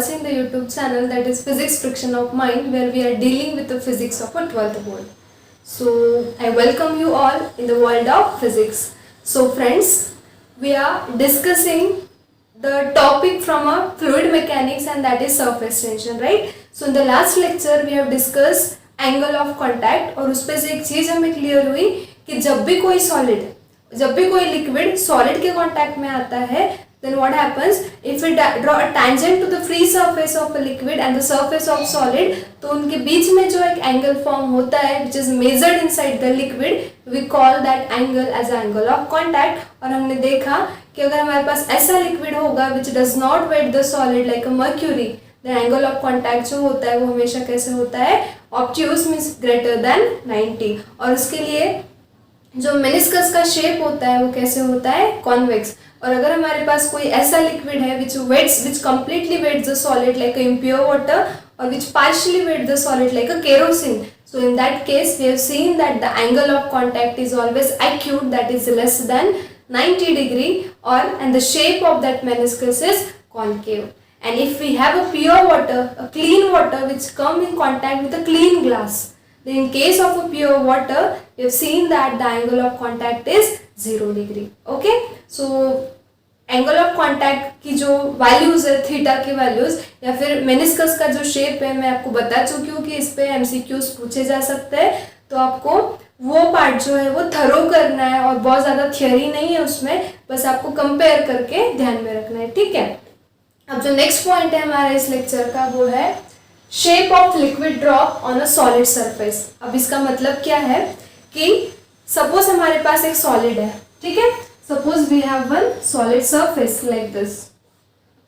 us in the YouTube channel, that is Physics Friction of Mind, where we are dealing with the physics of a 12th board. So I welcome you all in the world of physics. So friends, we are discussing the topic from a fluid mechanics, and that is surface tension, right? So in the last lecture we have discussed angle of contact, और उस पर से एक चीज़ हमें clear हुई कि जब भी कोई लिक्विड सॉलिड के कॉन्टैक्ट में आता है, then what happens if we draw a tangent to the free surface of a liquid and the surface of solid, तो उनके बीच में जो एक एंगल फॉर्म होता है which is measured inside the liquid, we call that angle as angle of contact. और हमने देखा कि अगर हमारे पास ऐसा लिक्विड होगा which does not wet the solid like a mercury, the angle of contact जो होता है वो हमेशा कैसे होता है, ऑब्ट्यूस मीन्स ग्रेटर देन 90. और उसके लिए जो मेनिस्कस का शेप होता है वो कैसे होता है, कॉन्वेक्स. और अगर हमारे पास कोई ऐसा लिक्विड है which completely wets the solid like a impure water, or which partially wets the solid like a kerosene, so in that case we have seen that the angle of contact is always acute, that is less than 90 degree, and the shape of that meniscus is concave. And if we have a pure water, a clean water which come in contact with a clean glass, then in case of a pure water, we have seen that the angle of contact is 0 degree. Okay, so angle of contact की जो values है, theta की values, या फिर meniscus का जो shape है, मैं आपको बता चुकी हूँ कि इस पे एमसीक्यूज पूछे जा सकते हैं. तो आपको वो पार्ट जो है वो थरो करना है, और बहुत ज़्यादा थियोरी नहीं है उसमें, बस आपको कंपेयर करके ध्यान में रखना है. ठीक है, अब जो नेक्स्ट पॉइंट है हमारे इस लेक्चर का वो है shape of liquid drop on a solid surface. अब इसका मतलब क्या है कि सपोज हमारे पास एक सॉलिड है, ठीक है. Suppose we have one solid surface like this.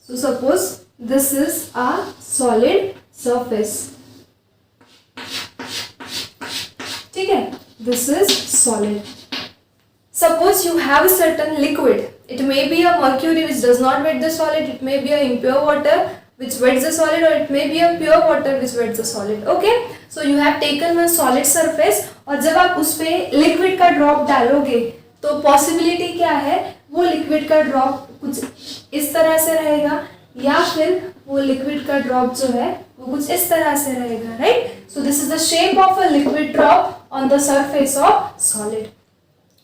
So suppose this is a solid surface. ठीक है, this is solid. Suppose you have a certain liquid. It may be a mercury which does not wet the solid. It may be a impure water which wets the solid, or it may be a pure water which wets the solid. Okay. So you have taken a solid surface, और जब आप उस पे liquid का drop डालोगे तो possibility क्या है, वो लिक्विड का ड्रॉप कुछ इस तरह से रहेगा, या फिर वो लिक्विड का ड्रॉप जो है वो कुछ इस तरह से रहेगा, right. So this is the shape of a liquid drop on the surface of solid.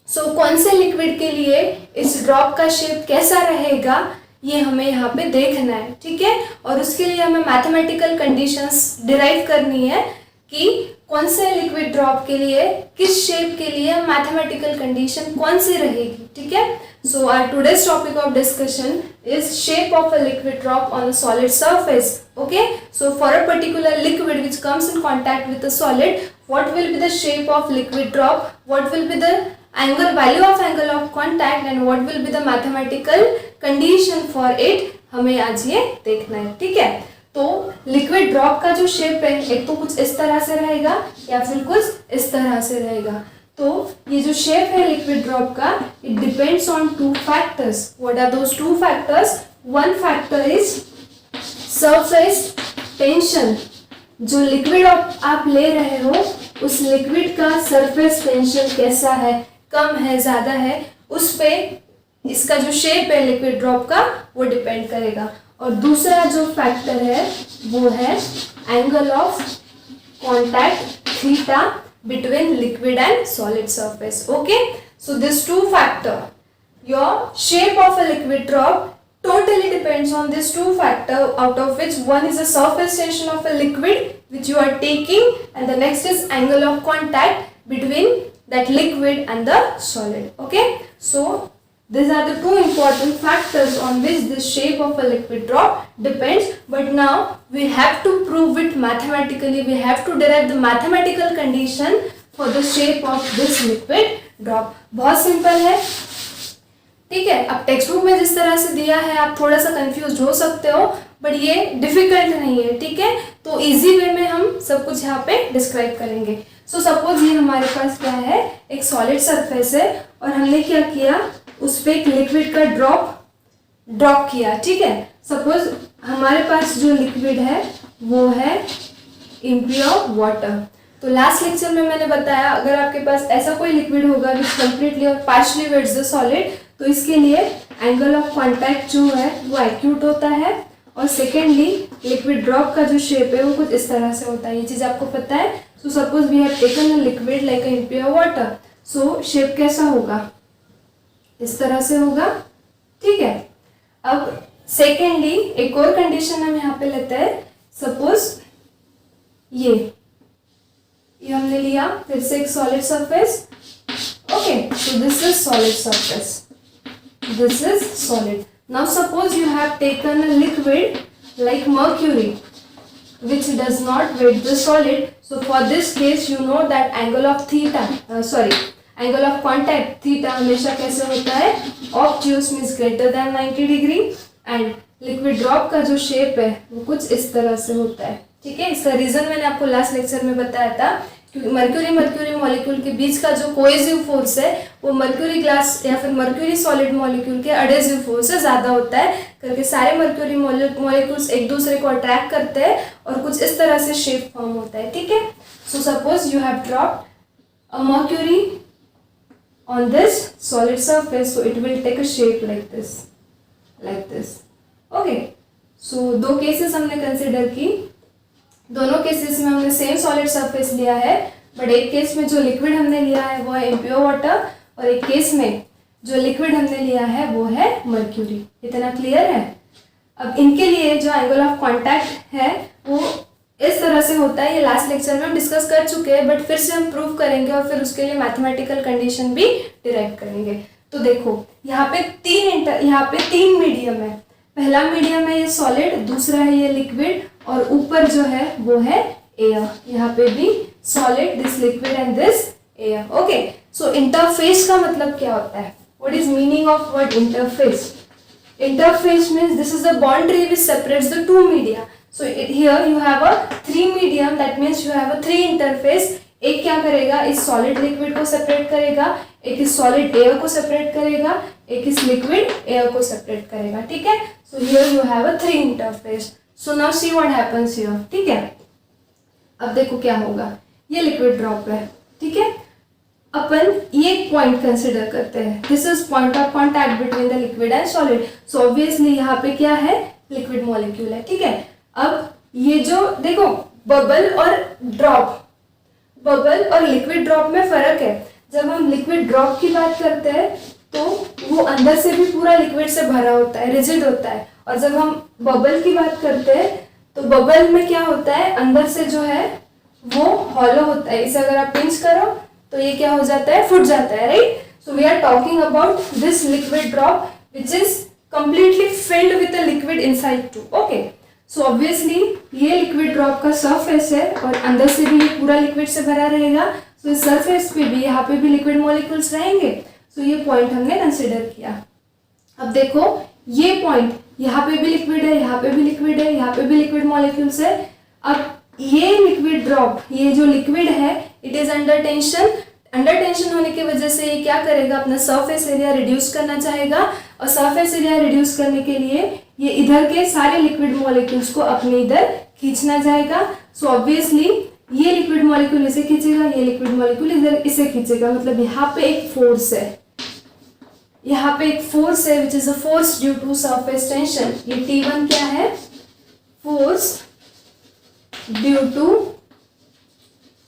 So कौन से लिक्विड के लिए इस ड्रॉप का शेप कैसा रहेगा ये हमें यहाँ पे देखना है, ठीक है. और उसके लिए हमें मैथमेटिकल कंडीशंस डिराइव करनी है कि कौन से लिक्विड ड्रॉप के लिए, किस शेप के लिए मैथमेटिकल कंडीशन कौन सी रहेगी, ठीक है. So our today's topic of discussion is shape of a liquid drop on a solid surface. Okay, so for a particular liquid which comes in contact with the solid, what will be the shape of liquid drop, what will be the angle value of angle of contact, and what will be the mathematical condition for it, हमें आज ये देखना है, ठीक है. तो liquid drop का जो शेप है, एक तो कुछ इस तरह से रहेगा या फिर कुछ इस तरह से रहेगा. तो ये जो शेप है लिक्विड ड्रॉप का, it depends on two factors. What are those two factors? One factor is surface tension. जो लिक्विड आप ले रहे हो उस लिक्विड का सरफेस टेंशन कैसा है, कम है, ज़्यादा है, उस पे इसका जो शेप है लिक्विड ड्रॉप का वो डिपेंड करेगा. और दूसरा जो फैक्टर है वो है angle of contact theta between liquid and solid surface. Okay, so this two factor, your shape of a liquid drop totally depends on this two factor, out of which one is the surface tension of a liquid which you are taking, and the next is angle of contact between that liquid and the solid. Okay, so these are the two important factors on which the shape of a liquid drop depends. But now we have to prove it mathematically. We have to derive the mathematical condition for the shape of this liquid drop. बहुत simple है, ठीक है. अब text book में जिस तरह से दिया है आप थोड़ा सा कंफ्यूज हो सकते हो, बट ये डिफिकल्ट नहीं है, ठीक है. तो इजी वे में हम सब कुछ यहाँ पे डिस्क्राइब करेंगे. सो सपोज ये हमारे पास क्या है, एक सॉलिड सरफेस है, और हमने क्या किया, उस पर एक लिक्विड का ड्रॉप किया, ठीक है. सपोज हमारे पास जो लिक्विड है वो है इम्प्योर वाटर. तो लास्ट लेक्चर में मैंने बताया अगर आपके पास ऐसा कोई लिक्विड होगा विच कम्प्लीटली और पार्शली वेट्स द सॉलिड, तो इसके लिए एंगल ऑफ कॉन्टैक्ट जो है वो एक्यूट होता है, और सेकेंडली लिक्विड ड्रॉप का जो शेप है वो कुछ इस तरह से होता है, ये चीज़ आपको पता है। So suppose we have taken a liquid like a impure water, so shape कैसा होगा, इस तरह से होगा, ठीक है। अब सेकेंडली एक और कंडीशन हम यहाँ पे लेते हैं, सपोज ये हमने लिया फिर से एक solid surface, okay, so this is solid surface, this is solid. Now suppose you have taken a liquid like mercury which does not weight the solid, so for this case you know that angle of theta angle of contact theta हमेशा कैसे होता है, obtuse means greater than 90 degree, and liquid drop का जो shape है वो कुछ इस तरह से होता है, ठीक है। इसका रीजन मैंने आपको लास्ट लेक्चर में बताया था, क्योंकि मर्क्यूरी मॉलिक्यूल के बीच का जो कोएसिव फोर्स है वो मर्क्यूरी ग्लास या फिर मर्क्यूरी सॉलिड मॉलिक्यूल के एडेसिव फोर्स से ज़्यादा होता है, करके सारे मर्क्यूरी मॉलिक्यूल्स एक दूसरे को अट्रैक्ट करते हैं और कुछ इस तरह से शेप फॉर्म होता है, ठीक है। So suppose you have dropped a mercury on this solid surface, so it will take a shape like this, okay. So दो केसेस हमने कंसिडर की, दोनों केसेस में हमने सेम सॉलिड सरफेस लिया है, बट एक केस में जो लिक्विड हमने लिया है वो है इम्प्योर वाटर और एक केस में जो लिक्विड हमने लिया है वो है मर्क्यूरी। इतना क्लियर है। अब इनके लिए जो एंगल ऑफ कांटेक्ट है वो इस तरह से होता है, ये लास्ट लेक्चर में हम डिस्कस कर चुके हैं, बट फिर से हम प्रूव करेंगे और फिर उसके लिए मैथमेटिकल कंडीशन भी डिराइव करेंगे। तो देखो यहाँ पे तीन मीडियम है, पहला मीडियम है ये सॉलिड, दूसरा है ये लिक्विड और ऊपर जो है वो है एयर। यहाँ पे भी solid, this liquid and this air, okay. So interface का मतलब क्या होता है, what is meaning of word interface? Interface means this is the boundary which separates the two media. So here you have a three medium, that means you have a three interface. एक क्या करेगा, इस solid liquid को separate करेगा, एक इस solid air को separate करेगा, एक इस लिक्विड एयर को सेपरेट करेगा, ठीक है। So here you have a three interface. So now see what happens here, ठीक है। अब देखो क्या होगा, ये लिक्विड ड्रॉप है, ठीक है। अपन ये पॉइंट कंसिडर करते हैं, this is point of contact between the liquid and solid. So obviously यहाँ पे क्या है, लिक्विड मॉलिक्यूल है, ठीक है। अब ये जो देखो बबल और लिक्विड ड्रॉप में फर्क है। जब हम लिक्विड ड्रॉप की बात करते हैं तो वो अंदर से भी पूरा लिक्विड से भरा होता है, रिजिड होता है, और जब हम बबल की बात करते हैं तो बबल में क्या होता है, अंदर से जो है वो हॉलो होता है। इसे अगर आप पिंच करो तो ये क्या हो जाता है, फूट जाता है, right. So we are talking about this liquid drop which is completely filled with the liquid inside too, okay. So obviously ये लिक्विड ड्रॉप का सरफेस है और अंदर से भी ये पूरा लिक्विड से भरा रहेगा। सो इस सरफेस पे भी, यहाँ पे भी लिक्विड मॉलिक्यूल्स रहेंगे। सो ये पॉइंट हमने कंसिडर किया। अब देखो ये पॉइंट, यहाँ पे भी लिक्विड है, यहाँ पे भी लिक्विड है, यहाँ पे भी लिक्विड मॉलिक्यूल्स है। अब ये लिक्विड ड्रॉप, ये जो लिक्विड है, it is under tension. Under tension होने की वजह से ये क्या करेगा, अपना सरफेस एरिया रिड्यूस करना चाहेगा, और सरफेस एरिया रिड्यूस करने के लिए ये इधर के सारे लिक्विड मॉलिक्यूल्स को अपने इधर खींचना चाहेगा। सो ऑब्वियसली ये लिक्विड मॉलिक्यूल इसे खींचेगा, ये लिक्विड मॉलिक्यूल इधर इसे खींचेगा। मतलब यहाँ पे एक फोर्स है, यहाँ पे एक फोर्स है which is a force due to surface tension. ये T1 क्या है, force due to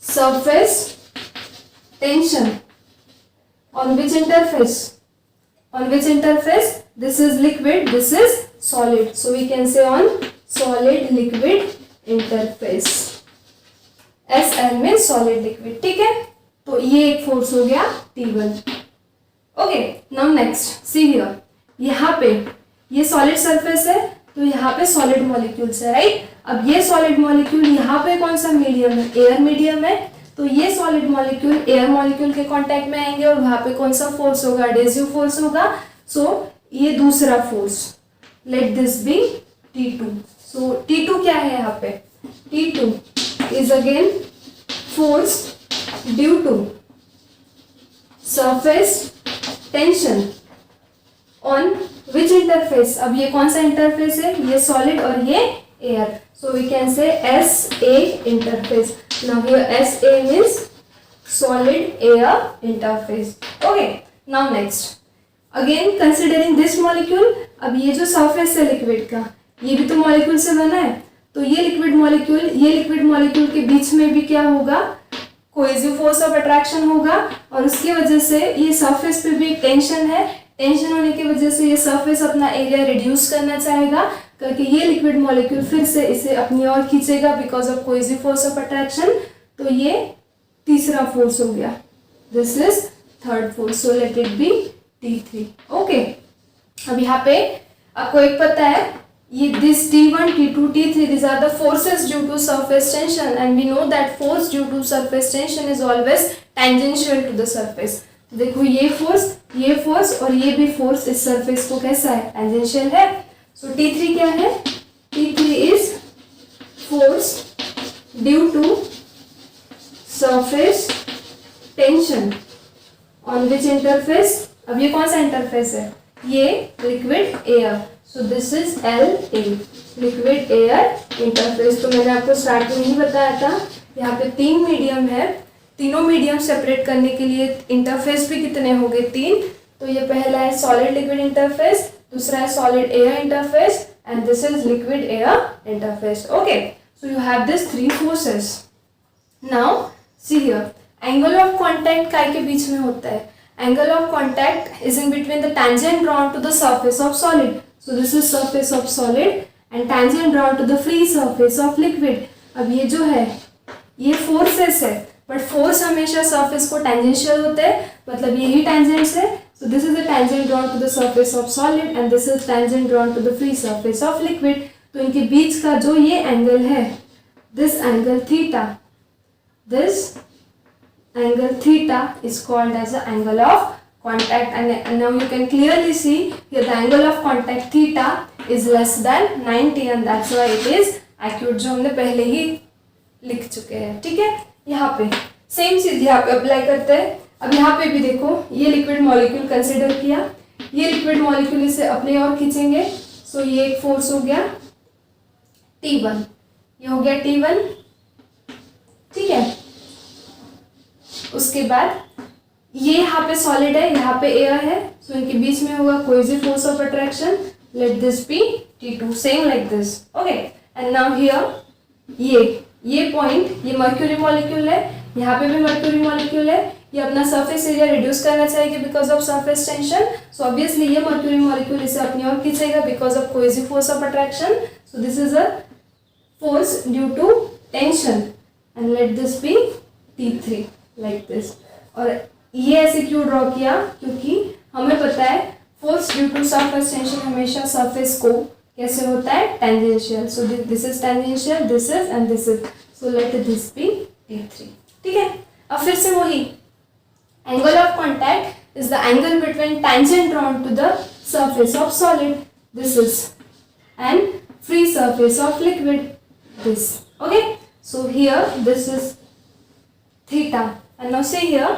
surface tension. on which interface, this is liquid, this is solid, so we can say on solid liquid interface, SL में solid liquid, ठीक है। तो ये एक force हो गया T1, okay. Now next see here, यहाँ पे ये सॉलिड सरफेस है तो यहाँ पे सॉलिड मॉलिक्यूल्स है, राइट। अब ये सॉलिड मॉलिक्यूल यहाँ पे कौन सा मीडियम है, एयर मीडियम है, तो ये सॉलिड मॉलिक्यूल एयर मॉलिक्यूल के कांटेक्ट में आएंगे और वहां पे कौन सा फोर्स होगा, एडेसिव फोर्स होगा। सो ये दूसरा force, let this be T2। So T2 क्या है यहाँ पे, T2 is again force due to surface tension on which interface. अब ये कौन सा इंटरफेस है, ये सॉलिड और ये air, so we can say SA interface. Now here SA means solid air interface, okay. Now next, again considering this molecule, अब ये जो surface है लिक्विड का, ये भी तो मॉलिक्यूल से बना है, तो ये लिक्विड मॉलिक्यूल के बीच में भी क्या होगा, कोहेसिव फोर्स ऑफ अट्रैक्शन होगा, और उसकी वजह से ये सरफेस पे भी एक टेंशन है, टेंशन होने की वजह से ये सरफेस अपना एरिया रिड्यूस करना चाहेगा, करके ये लिक्विड मॉलिक्यूल फिर से इसे अपनी ओर खींचेगा because of cohesive force of attraction. तो ये तीसरा फोर्स हो गया, this is third force, so let it be T3। Okay, अब यहाँ पे आपको एक पता है, ये this T1, T2, T3, these are the forces due to surface tension, and we know that force due to surface tension is always tangential to the surface। तो देखो ये फोर्स और ये भी फोर्स इस सरफेस को कैसा है, टेंजेंशियल है। सो T3 क्या है, T3 is force due to surface tension on which interface, अब ये कौन सा इंटरफेस है, ये liquid air, so this is LA, liquid air interface. तो मैंने आपको स्टार्टिंग में ही बताया था, यहाँ पे 3 मीडियम है, तीनों मीडियम सेपरेट करने के लिए इंटरफेस भी कितने हो गए, 3। तो ये पहला है सॉलिड लिक्विड इंटरफेस, दूसरा है solid air interface, and this is liquid air interface. Okay, so you have this 3 forces. Now see here, angle of contact काय के बीच में होता है, angle of contact is in between the tangent drawn to the surface of solid, so this is surface of solid and tangent drawn to the free surface of liquid। अब ये जो है ये फोर्सेस है, बट फोर्स हमेशा surface को tangential होते हैं, मतलब यही टेंजेंट्स है, so this is the tangent drawn to the surface of solid and this is tangent drawn to the free surface of liquid। तो इनके बीच का जो ये एंगल है, this angle theta, this angle theta is called as the angle of contact, and now you can clearly see here the angle of contact theta is less than 90 and that's why it is acute, जो हमने पहले ही लिख चुके हैं। ठीक है, यहाँ पे सेम चीज यहाँ पे अप्लाई करते हैं। अब यहाँ पे भी देखो, ये लिक्विड मॉलिक्यूल कंसिडर किया, ये लिक्विड मॉलिक्यूल इसे अपने ओर खींचेंगे, सो ये एक फोर्स हो गया T1, ये हो गया T1। ठीक है, उसके बाद ये यहाँ पे सॉलिड है, यहाँ पे एयर है, सो इनके बीच में होगा cohesive force of attraction, let this be T2, same like this. Okay, and now here ये पॉइंट, ये मर्क्यूरी मॉलिक्यूल है, यहाँ पे भी मर्क्यूरी मॉलिक्यूल है, ये अपना सरफेस एरिया रिड्यूस करना चाहिए because of surface tension, so obviously ये मर्क्यूरी मॉलिक्यूल इसे अपनी ओर खींचेगा because of cohesive force of attraction, so this is a force due to tension and let this be T3 like this. और ये ऐसे क्यों ड्रॉ किया, क्योंकि हमें पता है force due to surface tension हमेशा सरफेस को कैसे होता है, tangential, so this is tangential, this is and this is, so let this be T3। ठीक है, अब फिर से वही, angle of contact is the angle between tangent drawn to the surface of solid, this is, and free surface of liquid, this. Okay, so here this is theta, and now see here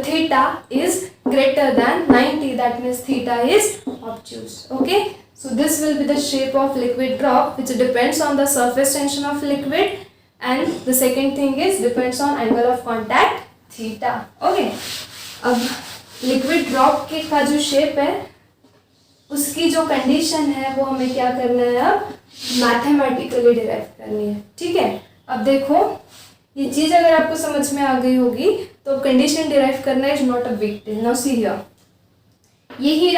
theta is greater than 90, that means theta is obtuse। okay, so this will be the shape of liquid drop which depends on the surface tension of liquid, and the second thing is depends on angle of contact theta। okay, अब liquid drop के का जो shape है उसकी जो condition है वो हमें क्या करना है, अब मैथमेटिकली डिराइव करनी है। ठीक है, अब देखो ये चीज अगर आपको समझ में आ गई होगी तो कंडीशन डिराइव करना is not a big deal. Now see here, यही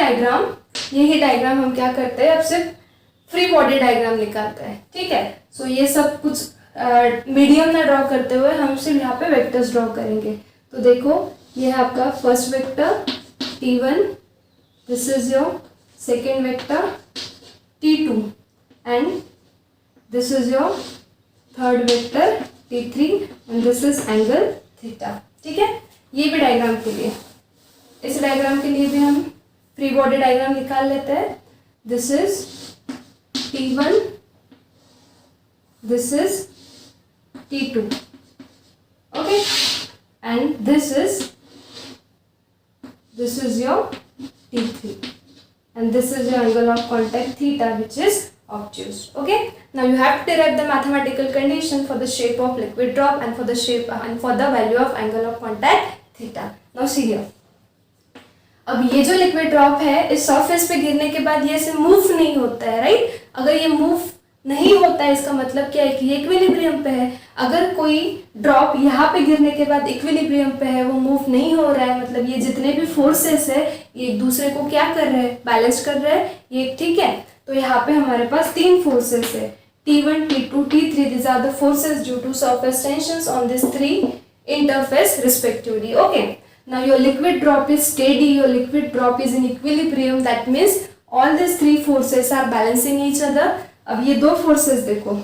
डायग्राम हम क्या करते हैं, अब सिर्फ फ्री बॉडी डायग्राम निकालते हैं। ठीक है, सो ये सब कुछ मीडियम ना ड्रॉ करते हुए हम सिर्फ यहाँ पे वेक्टर्स ड्रॉ करेंगे। तो देखो ये है आपका first vector T1, this is your second vector T2 and this is your third vector T3 and this is angle theta। ठीक है, ये भी डायग्राम के लिए, इस डायग्राम के लिए भी हम फ्री बॉडी डायग्राम निकाल लेते हैं। This is T1, this is T2, okay, and this is your T3 and this is your angle of contact theta which is obtuse। okay, now you have to derive the mathematical condition for the shape of liquid drop and for the shape and for the value of angle of contact theta। now see here, अब ये जो liquid drop है इस surface पे गिरने के बाद ये ऐसे मूव नहीं होता है, राइट, अगर ये मूव नहीं होता है इसका मतलब क्या है कि ये इक्विलिब्रियम पे है। अगर कोई ड्रॉप यहाँ पे गिरने के बाद इक्विलिब्रियम पे है, वो मूव नहीं हो रहा है, मतलब ये जितने भी फोर्सेस है ये एक दूसरे को क्या कर रहे हैं, बैलेंस कर रहे हैं ये, ठीक है। तो यहाँ पे हमारे पास 3 फोर्सेस है, T1, T2, T3. These are the forces due to surface tensions on these 3 interface respectively. Okay. Now your liquid drop is steady, your liquid drop is in equilibrium. That means all these 3 forces are balancing each other. अब ये 2 forces देखो,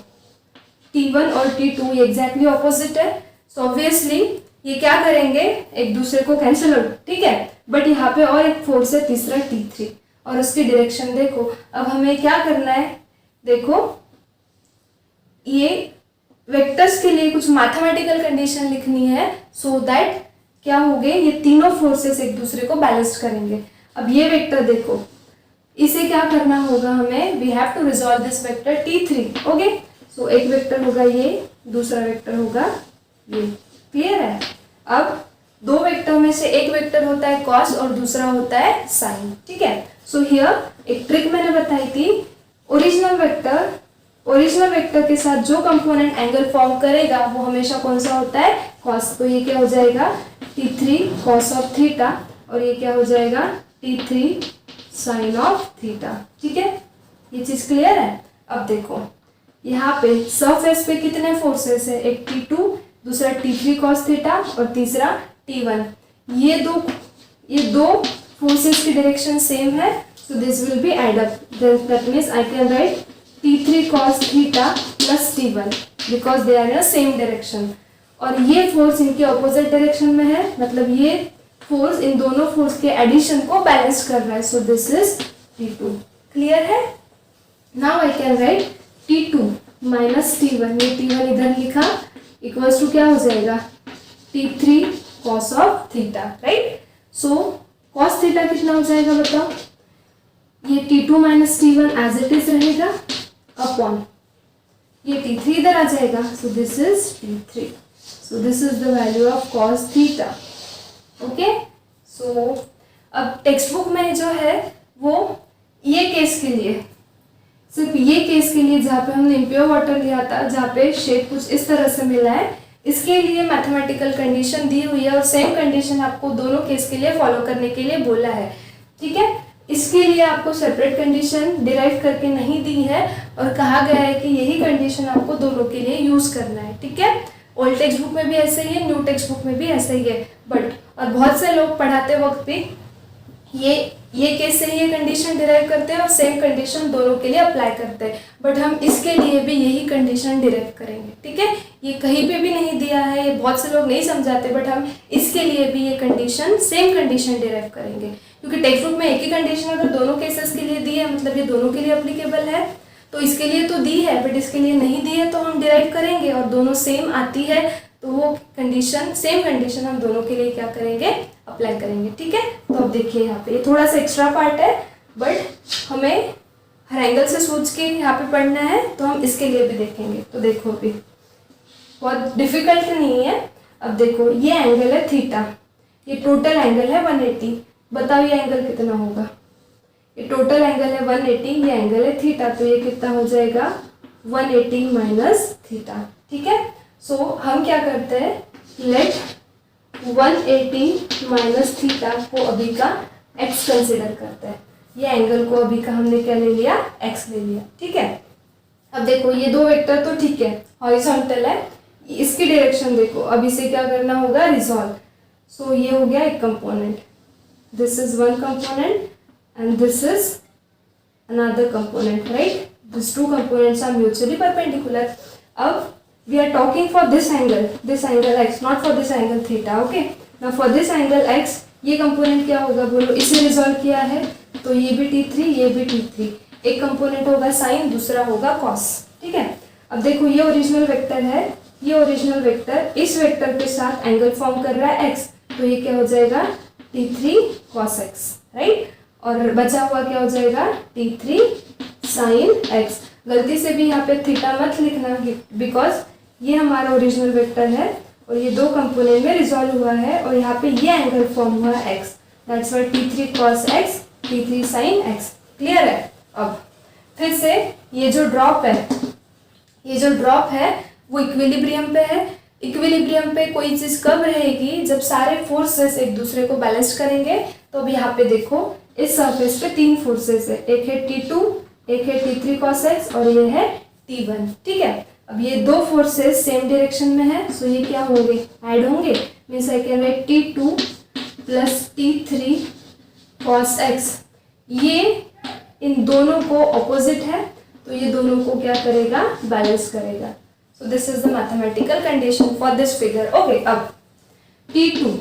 T1 और T2 ये exactly opposite है, so obviously ये क्या करेंगे, एक दूसरे को कैंसिल आउट, ठीक है। बट यहाँ पे और एक फोर्स है तीसरा T3, और उसकी डायरेक्शन देखो। अब हमें क्या करना है, देखो ये वेक्टर्स के लिए कुछ मैथमेटिकल कंडीशन लिखनी है, सो दैट क्या हो गए, ये तीनों फोर्सेस एक दूसरे को बैलेंस करेंगे। अब ये वेक्टर देखो, इसे क्या करना होगा हमें, we have to resolve this vector T3, okay. So एक वेक्टर होगा ये, दूसरा वेक्टर होगा ये, क्लियर है। अब 2 वेक्टर में से एक वेक्टर होता है कॉस और दूसरा होता है साइन, ठीक है। सो हियर एक ट्रिक मैंने बताई थी, ओरिजिनल वेक्टर के साथ जो कंपोनेंट एंगल फॉर्म करेगा वो हमेशा कौन सा होता है, कॉस। तो ये क्या हो जाएगा, T3 कॉस ऑफ थीटा, और ये क्या हो जाएगा, T3 साइन ऑफ थीटा, ठीक है। ये चीज क्लियर है। अब देखो यहाँ पे सरफेस पे कितने फोर्सेस है, एक T2, दूसरा T3 कॉस थीटा और तीसरा T1। ये दो फोर्सेस की डायरेक्शन सेम है, so this will be add up, that means I can write T3 cos theta plus T1 because they are in same direction. और ये फोर्स इनके ऑपोजिट डायरेक्शन में है, मतलब ये फोर्स इन दोनों फोर्स के एडिशन को बैलेंस कर रहा है, so this is T2, clear है। Now I can write T2 minus T1, ये T1 इधर लिखा, इक्वल्स टू क्या हो जाएगा, T3 cos of theta, right. So cos theta कितना हो जाएगा बताओ, ये T2 minus T1 as it is रहेगा, अपॉन ये T3 इधर आ जाएगा, so this is T3, so this is the value of cos theta, okay. So अब टेक्स्ट बुक में जो है वो ये केस के लिए, सिर्फ ये केस के लिए जहाँ पे हमने इम्प्योर वाटर लिया था, जहाँ पे शेप कुछ इस तरह से मिला है, इसके लिए मैथमेटिकल कंडीशन दी हुई है और सेम कंडीशन आपको दोनों केस के लिए फॉलो करने के लिए बोला है, ठीक है। इसके लिए आपको सेपरेट कंडीशन डिराइव करके नहीं दी है और कहा गया है कि यही कंडीशन आपको दोनों के लिए यूज करना है, ठीक है। ओल्ड टेक्स्ट बुक में भी ऐसे ही है, न्यू टेक्स्ट बुक में भी ऐसा ही है, बट और बहुत से लोग पढ़ाते वक्त भी ये केस से ये कंडीशन डिराइव करते हैं और सेम कंडीशन दोनों के लिए अप्लाई करते हैं, बट हम इसके लिए भी यही कंडीशन डिराइव करेंगे, ठीक है। ये कहीं पे भी नहीं दिया है, ये बहुत से लोग नहीं समझाते, बट हम इसके लिए भी ये कंडीशन सेम कंडीशन डिराइव करेंगे, क्योंकि टेक्स्ट बुक में एक ही कंडीशन अगर दोनों केसेस के लिए दी है, मतलब ये दोनों के लिए अप्लीकेबल है, तो इसके लिए तो दी है, बट इसके लिए नहीं दी है तो हम डिराइव करेंगे, और दोनों सेम आती है तो वो कंडीशन, सेम कंडीशन हम दोनों के लिए क्या करेंगे, अप्लाई करेंगे, ठीक है। तो अब देखिए यहाँ पे ये थोड़ा सा एक्स्ट्रा पार्ट है, बट हमें हर एंगल से सोच के यहाँ पे पढ़ना है, तो हम इसके लिए भी देखेंगे। तो देखो अभी बहुत डिफिकल्ट नहीं है। अब देखो ये एंगल है थीटा, ये टोटल एंगल है 180, बताओ ये एंगल कितना होगा, ये टोटल एंगल है 180, ये एंगल है थीटा, तो ये कितना हो जाएगा 180 माइनस थीटा, ठीक है। सो हम क्या करते हैं, लेट 180 माइनस थीटा को अभी का x कंसिडर करते हैं, ये एंगल को अभी का हमने क्या ले लिया, x ले लिया, ठीक है। अब देखो ये 2 वेक्टर तो ठीक है, हॉरिजॉन्टल है, इसकी डायरेक्शन देखो, अब इसे क्या करना होगा, रिजॉल्व। सो ये हो गया एक component, this is one component and this is another component, right? These 2 components are mutually perpendicular. अब we are talking for this angle x, not for this angle theta, okay? Now for this angle x, ये component क्या होगा बोलो, इसे resolve किया है तो ये भी T3, ये भी T3, एक component होगा साइन, दूसरा होगा cos, ठीक है। अब देखो ये ओरिजिनल वेक्टर है, ये ओरिजिनल वेक्टर इस वेक्टर के साथ एंगल फॉर्म कर रहा है x, तो ये क्या हो जाएगा T3 cos x, राइट। और बचा हुआ क्या हो जाएगा T3 sin x। गलती से भी यहाँ पे थीटा मत लिखना, बिकॉज ये हमारा ओरिजिनल वेक्टर है और ये 2 कंपोनेंट में रिजॉल्व हुआ है और यहाँ पे ये एंगल फॉर्म हुआ है x, that's why T3 cos x, T3 sin x, clear है। अब फिर से ये जो ड्रॉप है वो इक्विलिब्रियम पे है। इक्विलिब्रियम पे कोई चीज़ कब रहेगी, जब सारे फोर्सेस एक दूसरे को बैलेंस करेंगे। तो अब यहाँ पे देखो इस सरफेस पे 3 फोर्सेस है, एक है T2, एक है T3 cos x और ये है T1। ठीक है, अब ये 2 फोर्सेस सेम डायरेक्शन में है, सो ये क्या होंगे, ऐड होंगे। Means I can write T2 plus T3 cos x। ये इन दोनों को ऑपोजिट है, तो ये दोनों को क्या करेगा, बैलेंस करेगा। सो this is the mathematical condition for this figure. Okay, अब T2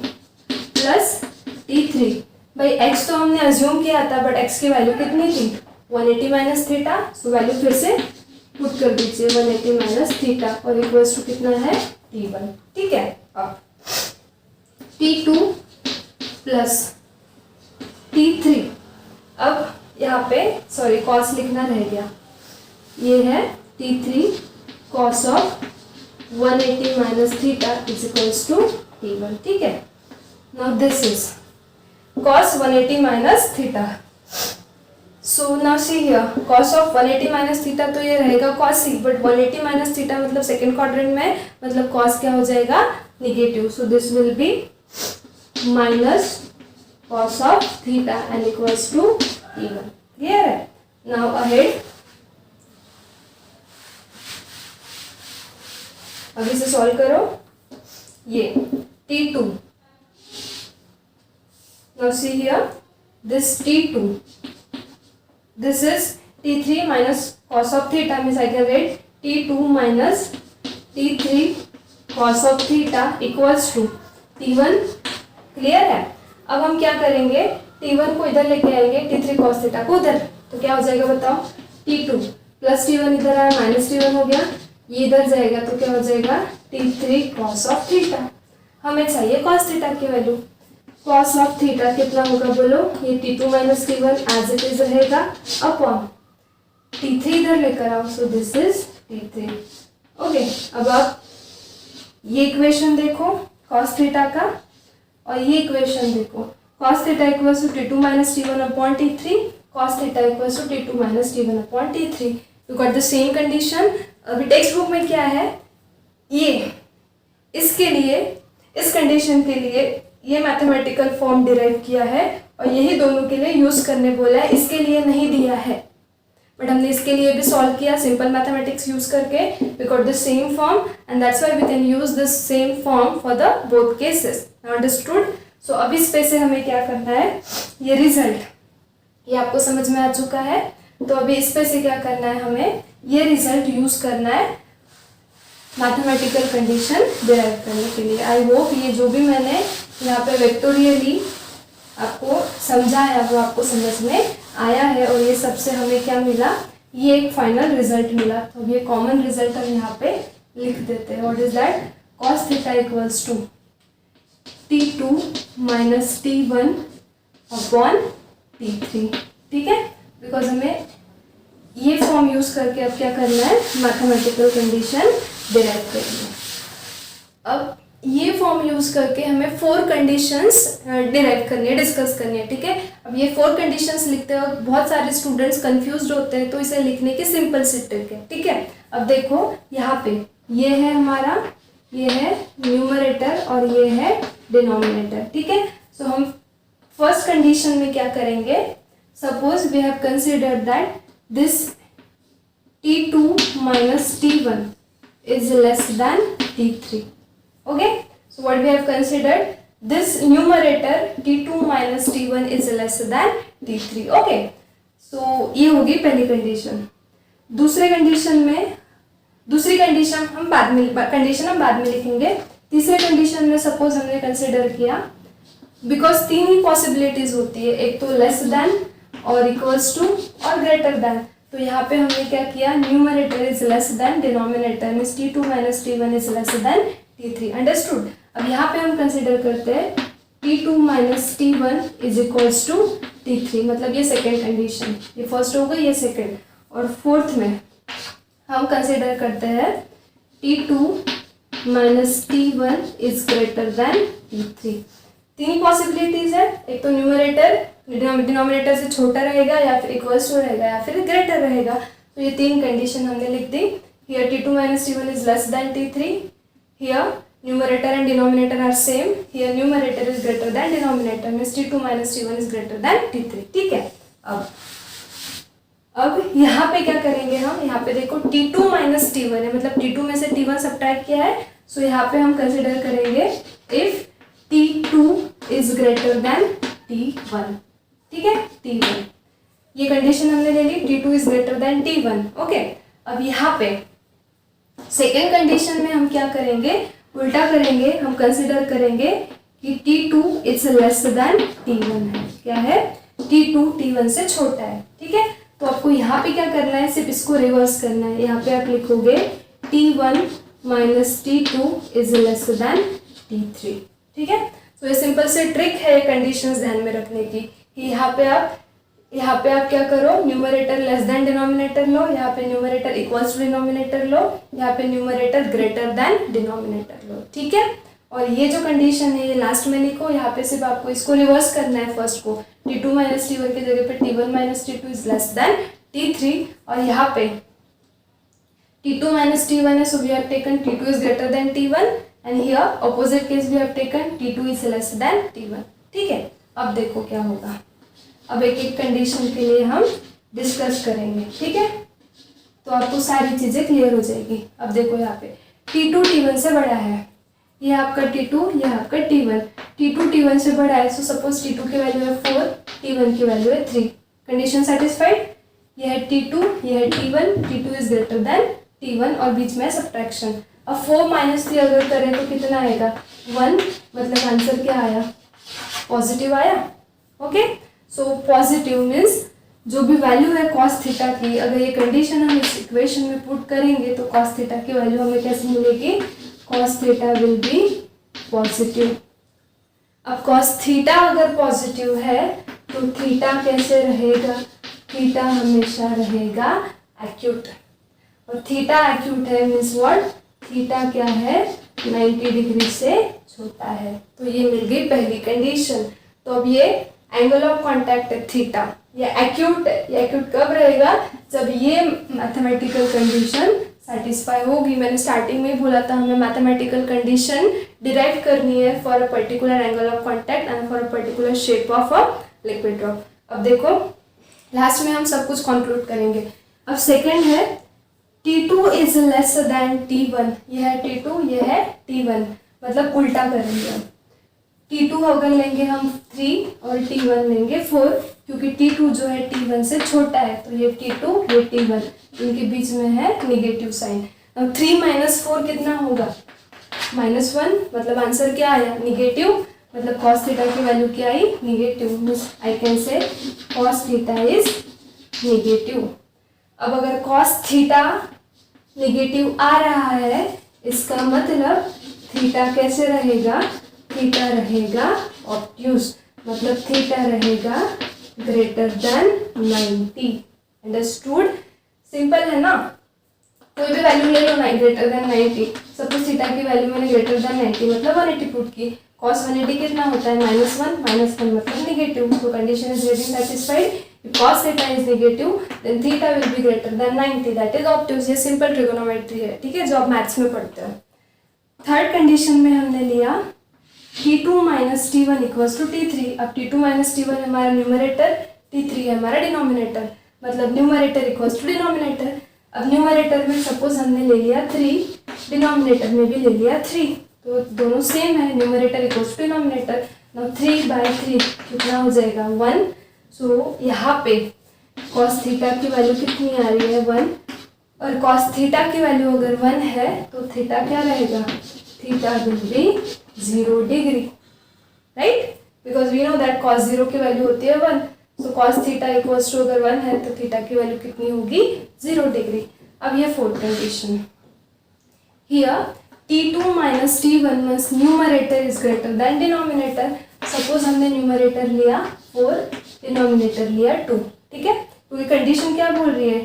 प्लस T3, भाई x तो हमने अज्यूम किया था, बट x की वैल्यू कितनी थी, 180 माइनस थीटा। सो वैल्यू फिर से पुट कर दीजिए 180 माइनस थीटा और इक्वल्स टू कितना है, T1। ठीक है, अब T2 प्लस T3, अब यहाँ पे सॉरी कॉस लिखना रह गया, ये है T3 cos of 180 minus theta is equals to T1। ठीक है, now this is cos 180 minus theta. So now see here cos of 180 minus theta, तो ये रहेगा cos c, but 180 minus theta मतलब सेकेंड क्वाड्रेंट में, मतलब cos क्या हो जाएगा, negative. So this will be minus cos of theta and equals to T1। Clear है? नाउ अहेड, अब इसे सॉल्व करो। ये T2, now see here this T2, this is T3 minus cos of theta, means I can write T2 minus T3 cos of theta equals to T1। Clear है? अब हम क्या करेंगे, T1 को इधर लेके आएंगे, T3 cos थीटा को उधर, तो क्या हो जाएगा बताओ, T2 प्लस T1 इधर आया, माइनस T1 हो गया, ये इधर जाएगा तो क्या हो जाएगा, T3 cos ऑफ थीटा। हमें चाहिए cos थीटा की वैल्यू। cos ऑफ थीटा कितना होगा बोलो, ये T2 minus T1 as it is रहेगा अपॉन T3 इधर लेकर आओ, सो दिस इज T3। ओके, अब आप ये इक्वेशन देखो cos थीटा का, और ये इक्वेशन देखो cos theta equals to T2 minus T1 upon T3, cos theta equals to T2 minus T1 upon T3। You got the same condition. अभी text book में क्या है, ये इसके लिए, इस कंडीशन के लिए ये मैथमेटिकल फॉर्म डिराइव किया है और यही दोनों के लिए यूज करने बोला है, इसके लिए नहीं दिया है, बट हमने इसके लिए भी सॉल्व किया सिंपल मैथमेटिक्स यूज करके। We got the same form and that's why we can use this same form for the both cases. Understood? So अब इस पे से हमें क्या करना है, ये रिजल्ट ये आपको समझ में आ चुका है, तो अभी इस पे से क्या करना है, हमें ये रिजल्ट यूज करना है मैथमेटिकल कंडीशन डिराइव करने के लिए। आई होप ये जो भी मैंने यहाँ पे वेक्टोरियली आपको समझाया वो आपको समझ में आया है, और ये सबसे हमें क्या मिला, ये एक फाइनल रिजल्ट मिला। तो ये कॉमन रिजल्ट हम यहाँ पे लिख देते हैं। What is that, cos theta equals to T2 minus T1 upon T3। ठीक है, बिकॉज हमें ये फॉर्म यूज करके अब क्या करना है, मैथमेटिकल कंडीशन डिराइव करनी है। अब ये फॉर्म यूज करके हमें 4 कंडीशंस डिराइव करनी है, डिस्कस करनी है। ठीक है, अब ये 4 कंडीशंस लिखते वक्त बहुत सारे स्टूडेंट्स कंफ्यूज्ड होते हैं, तो इसे लिखने की सिंपल सी ट्रिक है। ठीक है, अब देखो यहाँ पे ये है हमारा, ये है न्यूमरेटर और ये है डिनोमिनेटर। ठीक है, सो हम फर्स्ट कंडीशन में क्या करेंगे, suppose we have considered that this T2 minus T1 is less than T3. Okay, so what we have considered, this numerator T2 minus T1 is less than T3. Okay, so ये होगी पहली condition. दूसरे condition में, दूसरी condition हम बाद में लिखेंगे। तीसरे कंडीशन में सपोज हमने कंसिडर किया, बिकॉज 3 ही पॉसिबिलिटीज होती है, एक तो लेस देन और इक्वल्स टू और ग्रेटर देन। तो यहाँ पे हमने क्या किया, numerator is less than denominator, means T2 minus T1 is less then T3। Understood? अब यहाँ पे हम कंसिडर करते हैं T2 minus T1 is equals to T3, मतलब ये सेकेंड कंडीशन, ये फर्स्ट हो गई, ये सेकेंड। और फोर्थ में हम कंसिडर करते हैं T2 minus T1 is greater then T3। 3 possibilities है, एक तो न्यूमरेटर डिनोमिनेटर से छोटा रहेगा, या फिर इक्वल्स टू रहेगा, या फिर ग्रेटर रहेगा। तो ये 3 कंडीशन हमने लिख दी. Here T2 minus T1 is less than T3. Here numerator and denominator are same. Here numerator is greater than denominator, means T2 minus T1 is greater than T3. ठीक है. अब यहाँ पे क्या करेंगे हम, यहाँ पे देखो T2 माइनस T1 है, मतलब T2 में से T1 सब्ट्रैक्ट किया है. सो यहाँ पे हम कंसिडर करेंगे if T2 is greater than T1. ठीक है, T1. ये कंडीशन हमने ले ली, T2 is greater than T1. Okay. अब यहाँ पे सेकेंड कंडीशन में हम क्या करेंगे, उल्टा करेंगे. हम कंसिडर करेंगे कि T2 is less than T1 है. क्या है, T2 T1 से छोटा है. ठीक है, तो आपको यहाँ पे क्या करना है, सिर्फ इसको रिवर्स करना है. यहाँ पे आप लिखोगे T1 minus T2 is less then T3. ठीक है, तो ये सिंपल से ट्रिक है कंडीशंस ध्यान में रखने की कि यहाँ पे आप क्या करो, न्यूमरेटर लेस देन डिनोमिनेटर लो, यहाँ पे न्यूमरेटर इक्वल्स टू डिनोमिनेटर लो, यहाँ पे न्यूमरेटर ग्रेटर देन डिनोमिनेटर लो. ठीक है, और ये जो कंडीशन है ये लास्ट में लिखो. यहाँ पे सिर्फ आपको इसको रिवर्स करना है फर्स्ट को. T2 माइनस T1 की जगह पे T1 minus T2 is less then T3. और यहाँ पे T2 माइनस T1 है, so we have taken T2 is greater than T1 and here opposite case we have taken T2 is less than T1. ठीक है, अब देखो क्या होगा. अब एक एक कंडीशन के लिए हम डिस्कस करेंगे. ठीक है, तो आपको सारी चीजें क्लियर हो जाएगी. अब देखो यहाँ पे T2 T1 से बड़ा है, ये आपका T2, ये आपका T1. T2 T1 से बड़ा है, सो सपोज T2 की वैल्यू है 4, T1 की वैल्यू है 3. Condition satisfied. ये है T2, ये है T1, T2 is greater than T1 और बीच में सब्ट्रैक्शन. अब 4 माइनस 3 अगर करें तो कितना आएगा, 1. मतलब आंसर क्या आया, पॉजिटिव आया. ओके, सो पॉजिटिव मीन्स जो भी वैल्यू है cos थीटा की, अगर ये कंडीशन हम इस इक्वेशन में पुट करेंगे तो cos थीटा की वैल्यू हमें कैसे मिलेगी, cos theta will B positive. अब cos थीटा अगर पॉजिटिव है तो थीटा कैसे रहेगा, थीटा हमेशा रहेगा एक्यूट. और थीटा एक्यूट है मीन्स व्हाट, थीटा क्या है, 90 डिग्री से छोटा है. तो ये मिल गई पहली कंडीशन. तो अब ये एंगल ऑफ कांटेक्ट है थीटा, ये एक्यूट है. ये एक्यूट कब रहेगा, जब ये मैथमेटिकल कंडीशन सेटिस्फाई होगी. मैंने स्टार्टिंग में ही बोला था हमें मैथमेटिकल कंडीशन डिराइव करनी है for a particular angle of contact and for a particular shape of a liquid drop. अब देखो लास्ट में हम सब कुछ कंक्लूड करेंगे. अब सेकंड है T2 is less than T1. यह है T2, यह है T1, मतलब उल्टा करेंगे. अब T2 अगर लेंगे हम 3 और T1 लेंगे 4, क्योंकि T2 जो है T1 से छोटा है, तो ये T2 ये T1, इनके बीच में है निगेटिव साइन. अब 3 माइनस 4 कितना होगा, -1. मतलब आंसर क्या आया, निगेटिव. मतलब cos थीटा की वैल्यू क्या आई, negative. Means I can say cos theta is negative. अब अगर cos थीटा निगेटिव आ रहा है, इसका मतलब थीटा कैसे रहेगा, थीटा रहेगा ऑब्ट्यूज. मतलब थीटा रहेगा ग्रेटर देन 90. अंडरस्टूड. सिंपल है ना, कोई भी वैल्यू ले लो ना ग्रेटर देन 90. सपोज थीटा की वैल्यू मैंने ग्रेटर देन 90 मतलब 180 पुट की. cos 180 कितना होता है, -1 मतलब निगेटिव. तो condition is getting satisfied. If cos theta is negative, then theta will be greater than 90. That is obtuse. ये सिंपल ट्रिगोनोमेट्री है. ठीक है, जो आप मैथ्स में पढ़ते हो. थर्ड कंडीशन में हमने लिया T2 minus T1 equals to T3. अब T2 माइनस T1 हमारा न्यूमरेटर, T3 है हमारा डिनोमिनेटर. मतलब न्यूमरेटर इक्वल्स टू डिनोमिनेटर. अब न्यूमरेटर में सपोज हमने ले लिया 3, डिनोमिनेटर में भी ले लिया 3, तो दोनों सेम है. Numerator equals to denominator. Now 3/3 कितना हो जाएगा, 1. सो यहाँ पे cos थीटा की वैल्यू कितनी आ रही है, 1. और cos थीटा की वैल्यू अगर 1 है तो थीटा क्या रहेगा, theta will be 0 degree. Right, because we know that cos 0 की वैल्यू होती है 1. So cos theta equals to अगर 1 है तो थीटा की वैल्यू कितनी होगी, 0 डिग्री. अब ये fourth condition. Here T2 minus T1 means numerator is greater than denominator. Suppose हमने न्यूमरेटर लिया 4, डिनोमिनेटर लिया 2. ठीक है, तो ये कंडीशन क्या बोल रही है,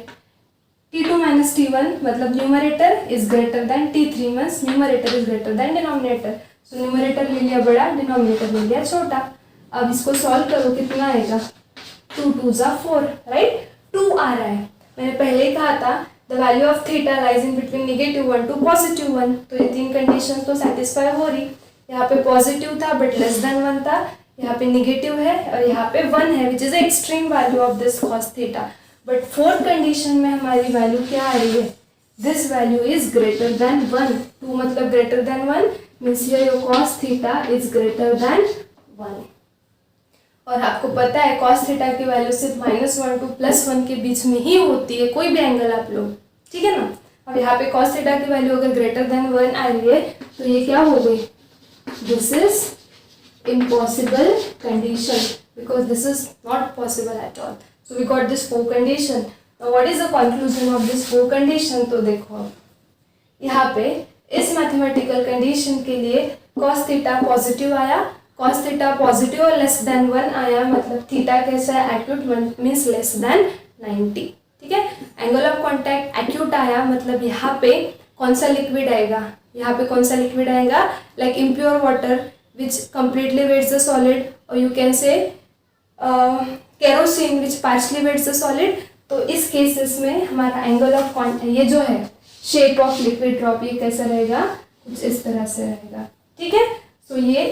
T2 माइनस T1 मतलब numerator is greater then T3 means numerator is greater than denominator. So numerator ले लिया बड़ा, डिनोमिनेटर ले लिया छोटा. अब इसको सॉल्व करो, कितना आएगा, 2 2 जा 4. राइट, 2 आ रहा है. मैंने पहले ही कहा था the value of theta lies in between -1 to +1। तो ये 3 कंडीशन तो सेटिस्फाई हो रही। यहाँ पे पॉजिटिव था बट लेस देन 1 था, यहाँ पे नेगेटिव है और यहाँ पे 1 है which is extreme value of this cos theta. But fourth condition में हमारी वैल्यू क्या आ रही है, this value is greater then 1। 2 मतलब greater than 1 means here your cos theta is greater then 1। और आपको पता है कॉस थीटा की वैल्यू सिर्फ -1 टू +1 के बीच में ही होती है, कोई भी एंगल आप लो, ठीक है ना। अब यहाँ पे कॉस थीटा की वैल्यू अगर ग्रेटर देन 1 आ रही है तो ये क्या हो गई, this is impossible condition because this is not possible at all. So we got this 4 condition. Now what is the conclusion of this 4 condition? तो देखो यहाँ पे इस मैथमेटिकल कंडीशन के लिए cos थीटा पॉजिटिव आया, cos थीटा पॉजिटिव और less than 1 आया, मतलब थीटा कैसा है, एक्यूट मीन्स लेस देन 90, ठीक है। एंगल ऑफ कॉन्टैक्ट एक्यूट आया, मतलब यहाँ पे कौन सा लिक्विड आएगा, यहाँ पे कौन सा लिक्विड आएगा, like impure water which completely weights the solid, or you can say kerosene which partially weights the solid। तो इस केसेस में हमारा एंगल ऑफ ये जो है शेप ऑफ लिक्विड ड्रॉप ये कैसा रहेगा, कुछ इस तरह से रहेगा, ठीक है। सो ये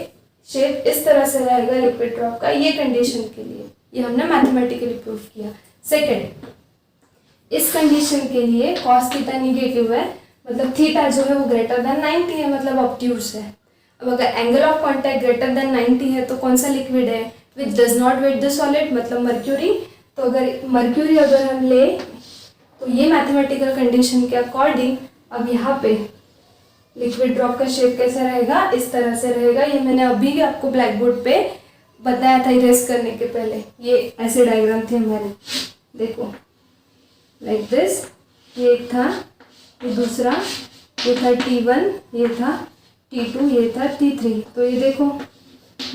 शेप इस तरह से रहेगा लिक्विड ड्रॉप का, ये कंडीशन के लिए ये हमने मैथमेटिकली प्रूव किया। सेकेंड, इस कंडीशन के लिए कॉस थीटा निगेटिव है, मतलब थीटा जो है वो ग्रेटर देन 90 है, मतलब ऑब्ट्यूज है। अब अगर angle of contact greater than 90 है तो कौन सा लिक्विड है, which does not wet the solid, मतलब मर्क्यूरी। तो अगर मर्क्यूरी अगर हम ले तो ये मैथमेटिकल कंडीशन के अकॉर्डिंग अब यहाँ पे लिक्विड ड्रॉप का शेप कैसा रहेगा, इस तरह से रहेगा। ये मैंने अभी आपको ब्लैक बोर्ड पे बताया था इरेज करने के पहले, ये ऐसे डायग्राम थे हमारे, देखो लाइक दिस, ये एक था, ये दूसरा, ये था T1, ये था T2, ये था T3। तो ये देखो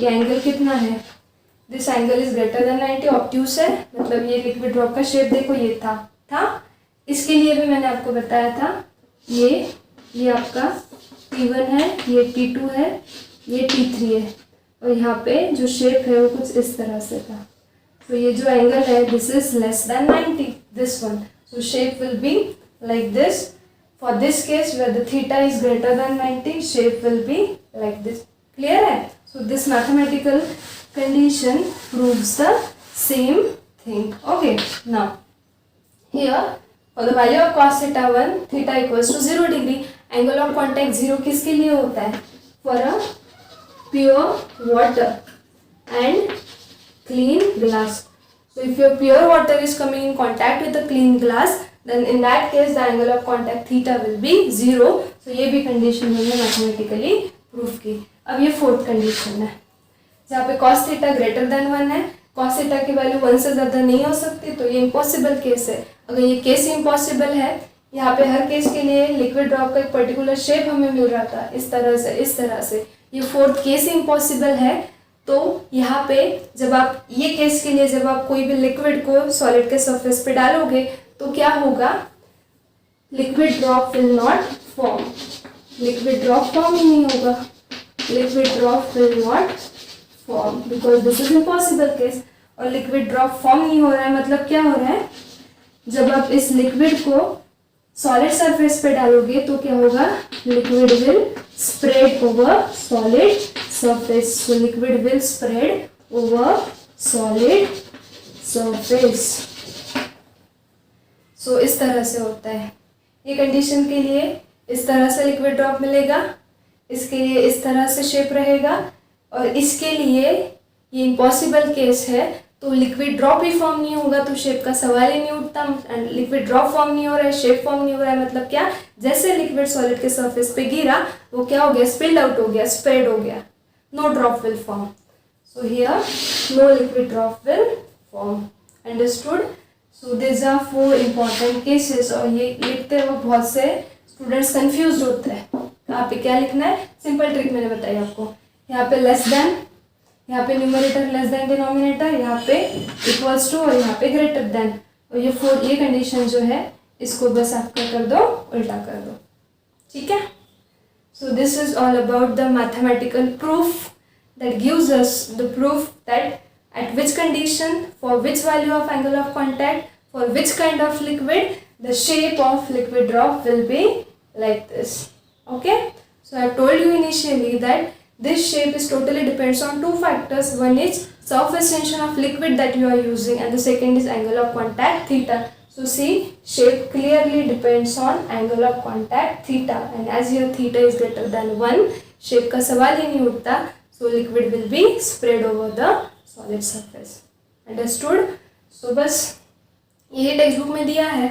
ये एंगल कितना है, this angle is greater than 90, obtuse है, मतलब ये लिक्विड ड्रॉप का शेप देखो ये था। इसके लिए भी मैंने आपको बताया था, ये आपका T1 है, ये T2 है, ये T3 है, और यहाँ पे जो शेप है वो कुछ इस तरह से था। तो ये जो एंगल है this is less then 90, this one, so shape will be like this. For this case where the theta is greater than 90, shape will be like this. Clear है? So this mathematical condition proves the same thing. Okay. Now here for the value of cos theta 1, theta equals to 0 degree. Angle of contact 0 किसके लिए होता है? For a pure water and clean glass. So if your pure water is coming in contact with the clean glass, then in that case the angle of contact theta will be 0. So ये भी condition हमने mathematically proof की। अब ये fourth condition है जहाँ पे cos theta greater than 1 है, cos थीटा की वैल्यू 1 से ज़्यादा नहीं हो सकती, तो ये इम्पॉसिबल केस है। अगर ये केस इम्पॉसिबल है, यहाँ पे हर केस के लिए लिक्विड ड्रॉप का एक पर्टिकुलर शेप हमें मिल रहा था, इस तरह से। ये फोर्थ केस इम्पॉसिबल है, तो यहाँ पे जब आप ये केस के लिए जब आप कोई भी लिक्विड को सॉलिड के सरफेस पे डालोगे तो क्या होगा, liquid drop will not form, liquid drop form ही नहीं होगा, liquid drop will not form because this is impossible case. और लिक्विड ड्रॉप फॉर्म नहीं हो रहा है मतलब क्या हो रहा है, जब आप इस लिक्विड को सॉलिड सरफेस पे डालोगे तो क्या होगा, liquid will spread over solid surface, so liquid will spread over solid surface. So इस तरह से होता है। ये कंडीशन के लिए इस तरह से लिक्विड ड्रॉप मिलेगा, इसके लिए इस तरह से शेप रहेगा, और इसके लिए ये इम्पॉसिबल केस है तो लिक्विड ड्रॉप ही फॉर्म नहीं होगा, तो शेप का सवाल ही नहीं उठता। एंड लिक्विड ड्रॉप फॉर्म नहीं हो रहा है, शेप फॉर्म नहीं हो रहा है, मतलब क्या, जैसे लिक्विड सॉलिड के सरफेस पे गिरा वो क्या हो गया, स्पिल्ड आउट हो गया, स्प्रेड हो गया, no drop will form. So here no liquid drop will form. Understood? So this are 4 important cases. और ये लिखते वक्त बहुत से स्टूडेंट्स कंफ्यूज होते हैं, यहाँ पे क्या लिखना है, सिंपल ट्रिक मैंने बताई आपको। यहाँ पे लेस देन, यहाँ पे न्यूमरेटर लेस देन डिनोमिनेटर, यहाँ पे इक्वल्स टू, और यहाँ पे ग्रेटर देन। और ये कंडीशन जो है इसको बस आप क्या कर दो, उल्टा कर दो, ठीक है। So this is all about the mathematical proof that gives us the proof that at which condition, for which value of angle of contact, For which kind of liquid? The shape of liquid drop will be like this. Okay. So I have told you initially that this shape is totally depends on two factors. One is surface tension of liquid that you are using, and the second is angle of contact theta. So see, shape clearly depends on angle of contact theta, and as here theta is greater than 1, shape का सवाल ही नहीं उठता. So liquid will be spread over the solid surface. Understood? So बस ये text book में दिया है,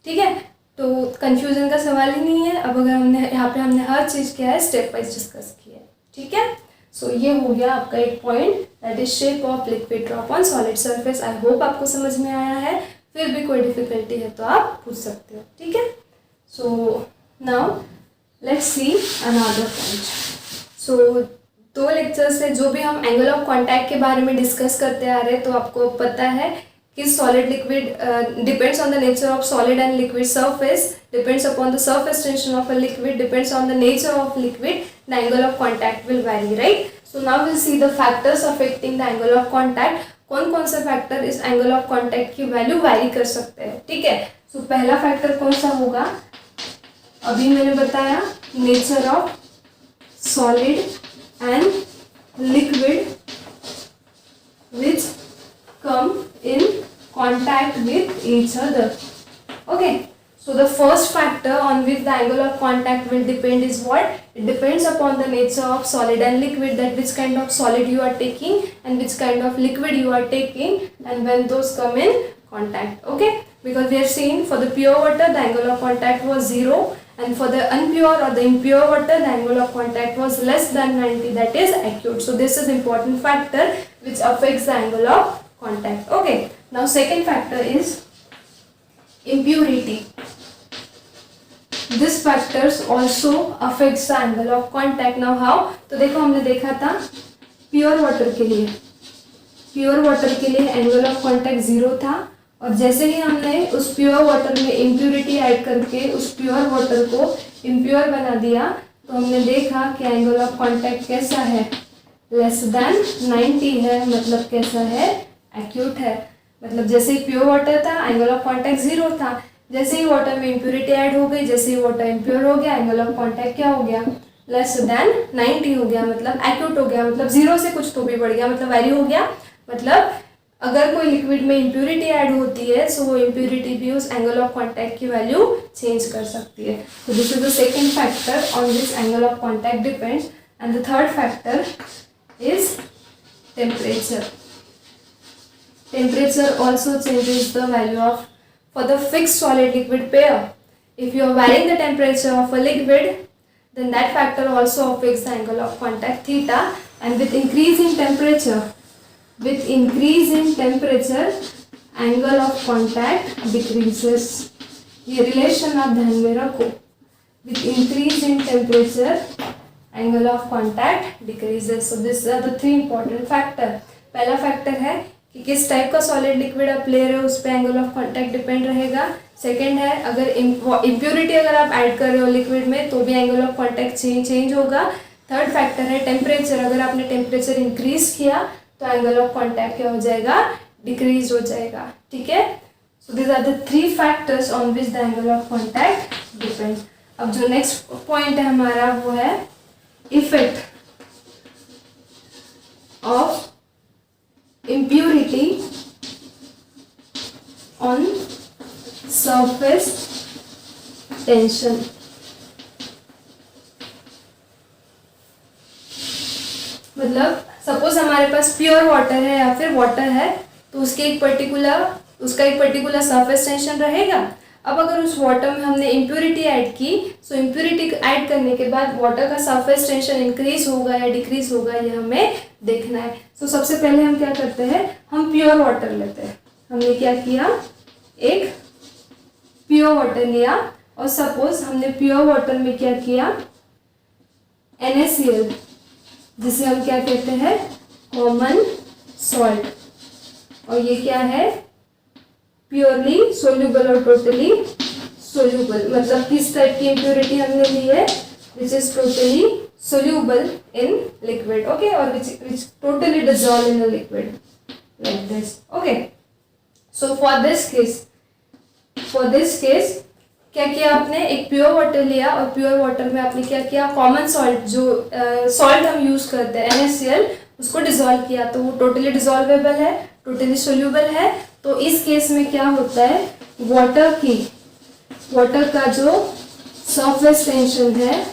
ठीक है. तो कंफ्यूजन का सवाल ही नहीं है. अब अगर हमने यहाँ पे हमने हर चीज़ क्या है स्टेप वाइज डिस्कस किया है, ठीक है. सो ये हो गया आपका एक point, that is shape of liquid drop on solid surface. I hope आपको समझ में आया है. फिर भी कोई डिफिकल्टी है तो आप पूछ सकते हो, ठीक है. So now let's see another point. So 2 lecture से जो भी हम एंगल ऑफ कॉन्टैक्ट के बारे में डिस्कस करते आ रहे हैं, तो आपको पता है कि solid liquid depends on the nature of solid and liquid surface, depends upon the surface tension of a liquid, depends on the nature of liquid, the angle of contact will vary, right? So now we'll see the factors affecting the angle of contact. कौन कौन सा factor इस angle of contact की value vary कर सकते हैं, ठीक है. सो पहला फैक्टर कौन सा होगा, अभी मैंने बताया, nature of solid and liquid which come in contact with each other. Okay, so the first factor on which the angle of contact will depend is what? It depends upon the nature of solid and liquid, that which kind of solid you are taking and which kind of liquid you are taking, and when those come in contact. Okay, because we have seen for the pure water the angle of contact was 0, and for the unpure or the impure water the angle of contact was less than 90, that is acute. So this is important factor which affects the angle of contact. Okay, now second factor is impurity. This factors also affects the angle of contact. Now how? तो देखो हमने देखा था pure water के लिए, pure water के लिए angle of contact 0 था, और जैसे ही हमने उस प्योर वाटर में इम्प्योरिटी ऐड करके उस प्योर वाटर को इम्प्योर बना दिया, तो हमने देखा कि एंगल ऑफ कॉन्टैक्ट कैसा है, लेस देन 90 है, मतलब कैसा है, एक्यूट है. मतलब जैसे ही प्योर वाटर था एंगल ऑफ कॉन्टैक्ट 0 था, जैसे ही वाटर में इम्प्योरिटी ऐड हो गई, जैसे ही वाटर इम्प्योर हो गया, एंगल ऑफ कॉन्टैक्ट क्या हो गया, लेस देन 90 हो गया, मतलब एक्यूट हो गया, मतलब 0 से कुछ तो भी बढ़ गया, मतलब वैरी हो गया. मतलब अगर कोई लिक्विड में इम्प्योरिटी ऐड होती है, सो वो इम्प्योरिटी भी उस एंगल ऑफ कॉन्टैक्ट की वैल्यू चेंज कर सकती है. तो this is the second factor on this angle of contact depends. And the third factor is temperature. Temperature also changes the value of for the fixed solid liquid pair. If you are varying the temperature of a liquid, then that factor also affects the angle of contact theta. And with increasing temperature, angle of contact decreases. ये relation आप ध्यान में रखो. With increase in temperature, angle of contact decreases. So these are the 3 important factor. पहला factor है कि किस type का सॉलिड लिक्विड आप ले रहे हो, उस पर एंगल ऑफ कॉन्टैक्ट डिपेंड रहेगा. सेकंड है, अगर इम्प्योरिटी अगर आप ऐड कर रहे हो लिक्विड में तो भी एंगल ऑफ कॉन्टैक्ट चेंज होगा. थर्ड फैक्टर है टेम्परेचर. अगर आपने टेम्परेचर इंक्रीज किया तो एंगल ऑफ कॉन्टैक्ट क्या हो जाएगा, डिक्रीज हो जाएगा, ठीक है. So this are the 3 factors on which the angle of contact depends. अब जो नेक्स्ट पॉइंट है हमारा वो है effect of impurity on surface tension. मतलब सपोज हमारे पास प्योर वाटर है या फिर वाटर है, तो उसका एक पर्टिकुलर सरफेस टेंशन रहेगा. अब अगर उस वाटर में हमने इम्प्योरिटी ऐड की, सो इम्प्योरिटी ऐड करने के बाद वाटर का सरफेस टेंशन इंक्रीज होगा या डिक्रीज होगा, ये हमें देखना है. सो सबसे पहले हम क्या करते हैं, हम प्योर वाटर लेते हैं. हमने क्या किया, एक प्योर वाटर लिया, और सपोज हमने प्योर वाटर में क्या किया, NaCl, जिसे हम क्या कहते हैं, कॉमन सॉल्ट. और ये क्या है, प्योरली सोल्यूबल और टोटली सोल्यूबल. मतलब किस टाइप की इम्प्योरिटी हमने ली है, which is totally soluble in liquid. Okay, और which totally dissolve in a liquid, like this. Okay, so for this case for this case क्या किया आपने, एक प्योर वाटर लिया और प्योर वाटर में आपने क्या किया, कॉमन सॉल्ट जो सॉल्ट हम यूज करते हैं NaCl, उसको डिसॉल्व किया, तो वो टोटली डिसॉल्वेबल है, टोटली सोल्यूबल है। तो इस केस में क्या होता है, वाटर का जो सरफेस टेंशन है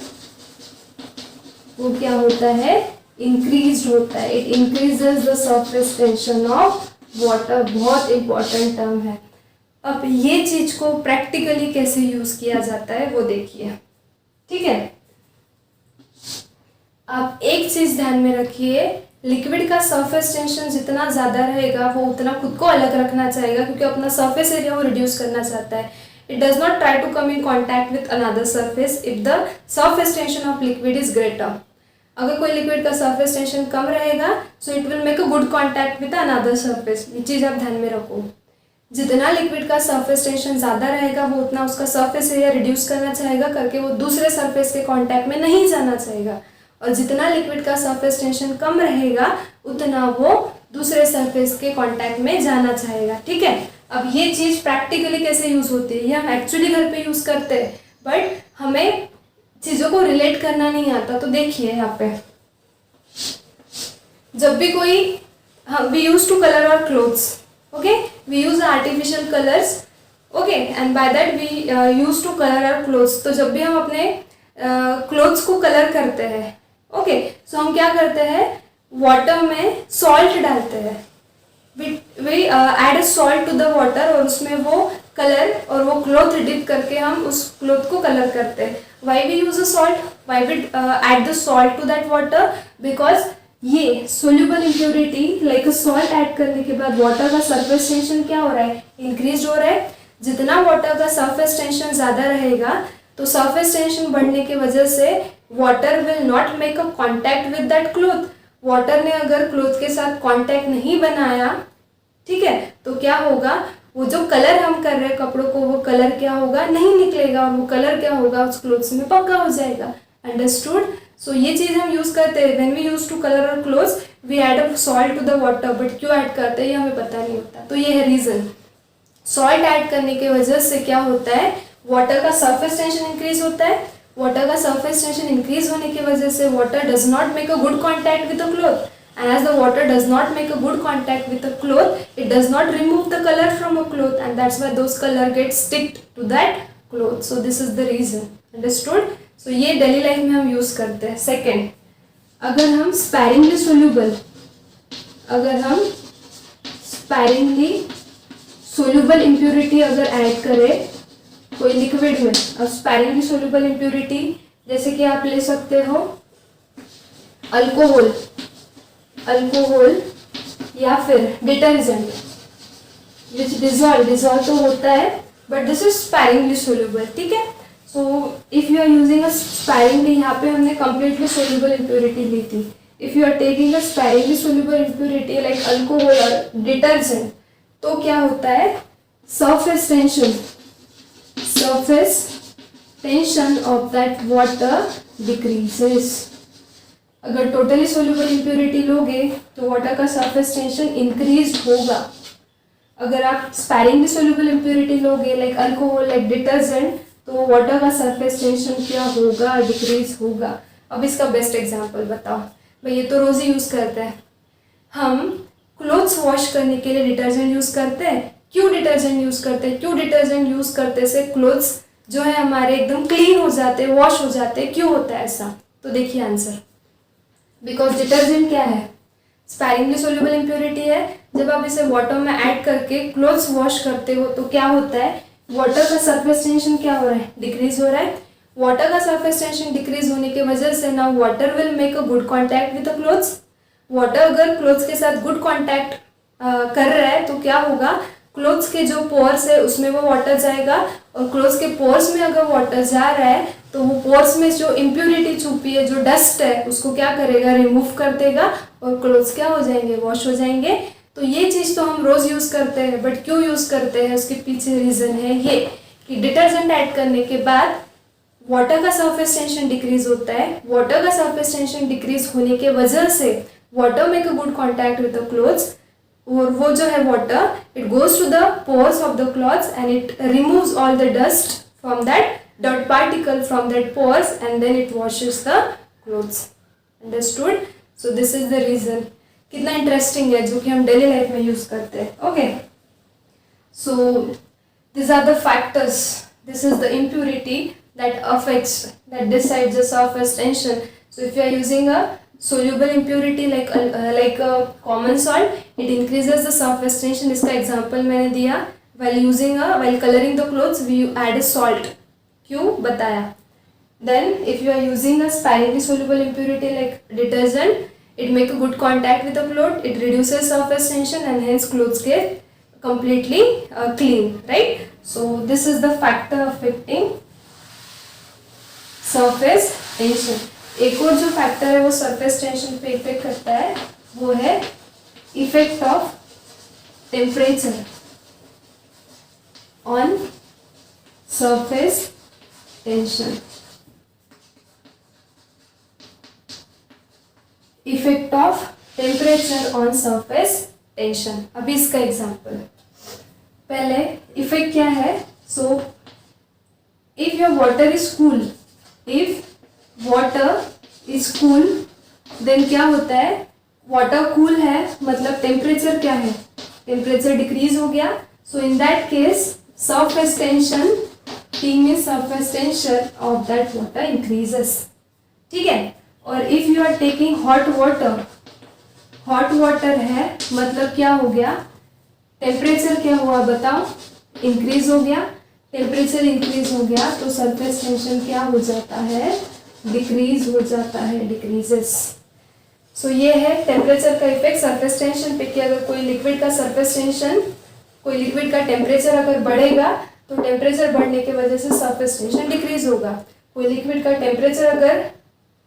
वो क्या होता है, इंक्रीज होता है। It increases the surface tension of water. बहुत इंपॉर्टेंट टर्म है। अब ये चीज को प्रैक्टिकली कैसे यूज किया जाता है वो देखिए, ठीक है। आप एक चीज ध्यान में रखिए, लिक्विड का सरफेस टेंशन जितना ज्यादा रहेगा वो उतना खुद को अलग रखना चाहेगा, क्योंकि अपना सरफेस एरिया वो रिड्यूस करना चाहता है। It does not try to come in contact with another surface if the surface tension of liquid is greater. अगर कोई लिक्विड का सरफेस टेंशन कम रहेगा so it will make a good contact with another surface. ये चीज आप ध्यान में रखो। जितना लिक्विड का सरफेस टेंशन ज़्यादा रहेगा वो उतना उसका सरफेस एरिया रिड्यूस करना चाहेगा, करके वो दूसरे सरफेस के कांटेक्ट में नहीं जाना चाहेगा। और जितना लिक्विड का सरफेस टेंशन कम रहेगा उतना वो दूसरे सरफेस के कांटेक्ट में जाना चाहेगा, ठीक है। अब ये चीज़ प्रैक्टिकली कैसे यूज़ होती है, ये हम एक्चुअली घर पे यूज़ करते हैं, बट हमें चीज़ों को रिलेट करना नहीं आता। तो देखिए यहाँ पे, जब भी कोई we use to colour our clothes, okay, we use artificial colors, okay, and by that we use to color our clothes। तो जब भी हम अपने क्लोथ्स को कलर करते हैं, okay, so हम क्या करते हैं, वाटर में सॉल्ट डालते हैं। we add a salt to the water और उसमें वो कलर और वो क्लॉथ डिप करके हम उस क्लॉथ को कलर करते हैं। why we use a salt, why we add the salt to that water, because ये soluble impurity like salt add करने के बाद वाटर का सरफेस टेंशन क्या हो रहा है, इंक्रीज हो रहा है। जितना वाटर का सरफेस टेंशन ज़्यादा रहेगा तो सरफेस टेंशन बढ़ने की वजह से water will not make a contact with that cloth. Water ने अगर क्लोथ के साथ कॉन्टैक्ट नहीं बनाया, ठीक है, तो क्या होगा, वो जो कलर हम कर रहे हैं कपड़ों को, वो कलर क्या होगा, नहीं निकलेगा, और वो कलर क्या होगा, उस क्लोथ्स में पक्का हो जाएगा। अंडरस्टूड। सो ये चीज़ हम यूज़ करते हैं, when we use to colour our clothes we add a salt to the water, but क्यों ऐड करते हैं ये हमें पता नहीं होता। तो ये है रीज़न। सॉल्ट ऐड करने की वजह से क्या होता है, वाटर का सरफेस टेंशन इंक्रीज होता है। वाटर का सरफेस टेंशन इंक्रीज होने की वजह से water does not make a good contact with the cloth, and as the water does not make a good contact with the cloth, it does not remove the color from a cloth, and that's why those color get stick to that cloth. So this is the reason. Understood? So ये daily life में हम use करते हैं। Second, अगर हम sparingly soluble impurity अगर add करें कोई लिक्विड में, अब स्पैरिंगली सोल्यूबल इम्प्योरिटी जैसे कि आप ले सकते हो अल्कोहल या फिर डिटर्जेंट, विच डिजॉल्व तो होता है but this is sparingly soluble, ठीक है। So if you are using a sparingly, यहाँ पे हमने कंप्लीटली सोल्यूबल इम्प्योरिटी ली थी। If you are taking a sparingly soluble impurity like alcohol और डिटर्जेंट, तो क्या होता है, surface tension of that water decreases. अगर टोटली सोल्यूबल इम्प्योरिटी लोगे तो वाटर का सरफेस टेंशन इंक्रीज होगा। अगर आप स्पैरिंगली सोल्यूबल इम्प्योरिटी लोगे लाइक अल्कोहल, लाइक डिटर्जेंट, तो वाटर का सरफेस टेंशन क्या होगा, डिक्रीज होगा। अब इसका बेस्ट एग्जांपल बताओ भाई, ये तो रोज ही यूज़ करते हैं हम। क्लोथ्स वॉश करने के लिए डिटर्जेंट यूज़ करते हैं। क्यों डिटर्जेंट यूज़ करते हैं, क्यों डिटर्जेंट यूज़ करते से क्लोथ्स जो है हमारे एकदम क्लीन हो जाते हैं, वॉश हो जाते हैं, क्यों होता है ऐसा? तो देखिए आंसर, बिकॉज डिटर्जेंट क्या है, स्पैरिंगली सोल्यूबल इम्प्योरिटी है। जब आप इसे वाटर में ऐड करके क्लोथ्स वॉश करते हो तो क्या होता है, वाटर का सरफेस टेंशन क्या हो रहा है, डिक्रीज हो रहा है। वाटर का सरफेस टेंशन डिक्रीज होने की वजह से ना water will make a good contact with the clothes. Water अगर क्लोथ्स के साथ गुड कॉन्टैक्ट कर रहा है तो क्या होगा, क्लोथ्स के जो पोर्स है उसमें वो वाटर जाएगा, और क्लोथ्स के पोर्स में अगर वाटर जा रहा है तो वो पोर्स में जो इम्प्योरिटी छुपी है, जो डस्ट है, उसको क्या करेगा, रिमूव कर देगा, और क्लोथ्स क्या हो जाएंगे, वॉश हो जाएंगे। तो ये चीज़ तो हम रोज़ यूज़ करते हैं, बट क्यों यूज़ करते हैं उसके पीछे रीज़न है ये कि डिटर्जेंट ऐड करने के बाद वाटर का सरफेस टेंशन डिक्रीज होता है। वाटर का सरफेस टेंशन डिक्रीज होने के वजह से water make a good contact with the clothes, और वो जो है water it goes to the pores of the clothes and it removes all the dust from that dot particle from that pores and then it washes the clothes. Understood? So this is the reason. कितना interesting है, जो कि हम daily life में use करते हैं. Okay, so these are the factors. This is the impurity that affects, that decides the surface tension. So if you are using a soluble impurity like a common salt, it increases the surface tension. इसका example मैंने दिया. While coloring the clothes, we add a salt. क्यों बताया. Then if you are using a sparingly soluble impurity like detergent, it make a good contact with the cloth. It reduces surface tension and hence clothes get completely clean, right? So this is the factor affecting surface tension. एक और जो factor है वो surface tension पे effect करता है, वो है effect of temperature on surface tension. Effect of temperature on surface tension. अभी इसका एग्जाम्पल. पहले इफेक्ट क्या है. So if your water is cool, if water is cool, then क्या होता है, वाटर कूल है मतलब टेम्परेचर क्या है, टेम्परेचर डिक्रीज हो गया. So in that case surface tension, T mean surface tension of that water increases. ठीक है. और if you are taking hot water, hot water है मतलब क्या हो गया, टेम्परेचर क्या हुआ बताओ, इंक्रीज हो गया. टेम्परेचर इंक्रीज हो गया तो सरफेस टेंशन क्या हो जाता है, डिक्रीज हो जाता है, डिक्रीजेस. सो ये है टेम्परेचर का इफेक्ट सरफेस टेंशन पे, कि अगर कोई लिक्विड का सरफेस टेंशन, कोई लिक्विड का टेम्परेचर अगर बढ़ेगा तो टेम्परेचर बढ़ने की वजह से सरफेस टेंशन डिक्रीज होगा. कोई लिक्विड का टेम्परेचर अगर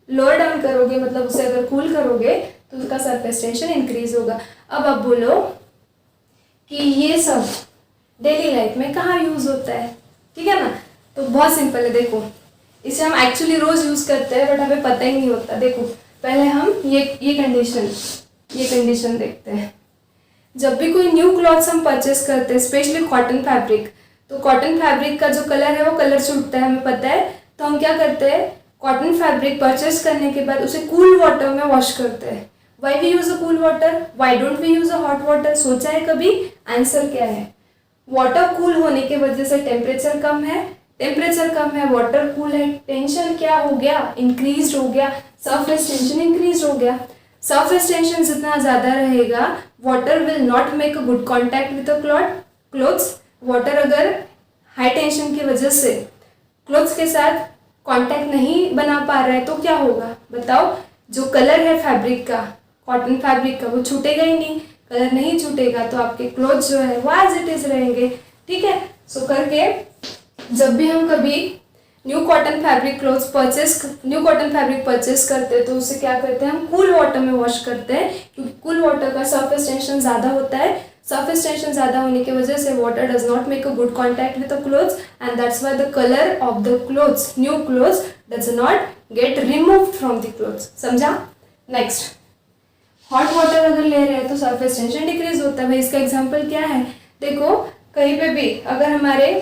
लोअर डाउन करोगे, मतलब उसे अगर कूल करोगे, तो उसका सरफेस टेंशन इंक्रीज होगा. अब आप बोलो कि ये सब डेली लाइफ में कहाँ यूज होता है. ठीक है ना. तो बहुत सिंपल है. देखो, इसे हम एक्चुअली रोज यूज करते हैं बट हमें पता ही नहीं होता. देखो, पहले हम ये कंडीशन देखते हैं. जब भी कोई न्यू क्लॉथ्स हम परचेस करते हैं, स्पेशली कॉटन फैब्रिक, तो कॉटन फैब्रिक का जो कलर है वो कलर छूटता है, हमें पता है. तो हम क्या करते हैं, कॉटन फैब्रिक परचेस करने के बाद उसे कूल वाटर में वॉश करते हैं. Why we use a cool water? Why don't we use a hot water? सोचा है कभी? आंसर क्या है, वाटर कूल होने के वजह से टेम्परेचर कम है, टेम्परेचर कम है, वाटर कूल है, टेंशन क्या हो गया, इंक्रीज हो गया, सरफेस टेंशन इंक्रीज हो गया. सरफेस टेंशन जितना ज़्यादा रहेगा, water will not make a good contact with the clothes. Water अगर हाई टेंशन की वजह से क्लोथ्स के साथ कॉन्टैक्ट नहीं बना पा रहा है तो क्या होगा बताओ. जो कलर है फैब्रिक का, कॉटन फैब्रिक का, वो छूटेगा ही नहीं. कलर नहीं छूटेगा तो आपके क्लोथ्स जो है वो एज इट इज रहेंगे. ठीक है. सो करके जब भी हम कभी न्यू कॉटन फैब्रिक परचेस करते हैं तो उसे क्या करते हैं, हम कूल वाटर में वॉश करते हैं, क्योंकि कूल वाटर का सरफेस टेंशन ज़्यादा होता है. सरफेस टेंशन ज़्यादा होने की वजह से water does not make a good contact with the clothes and that's why the colour of the clothes, new clothes, does not gate removed from the clothes. समझा. Next, hot water अगर ले रहे हैं तो सरफेस टेंशन डिक्रीज होता है. भाई इसका एग्जांपल क्या है, देखो कहीं पे भी अगर हमारे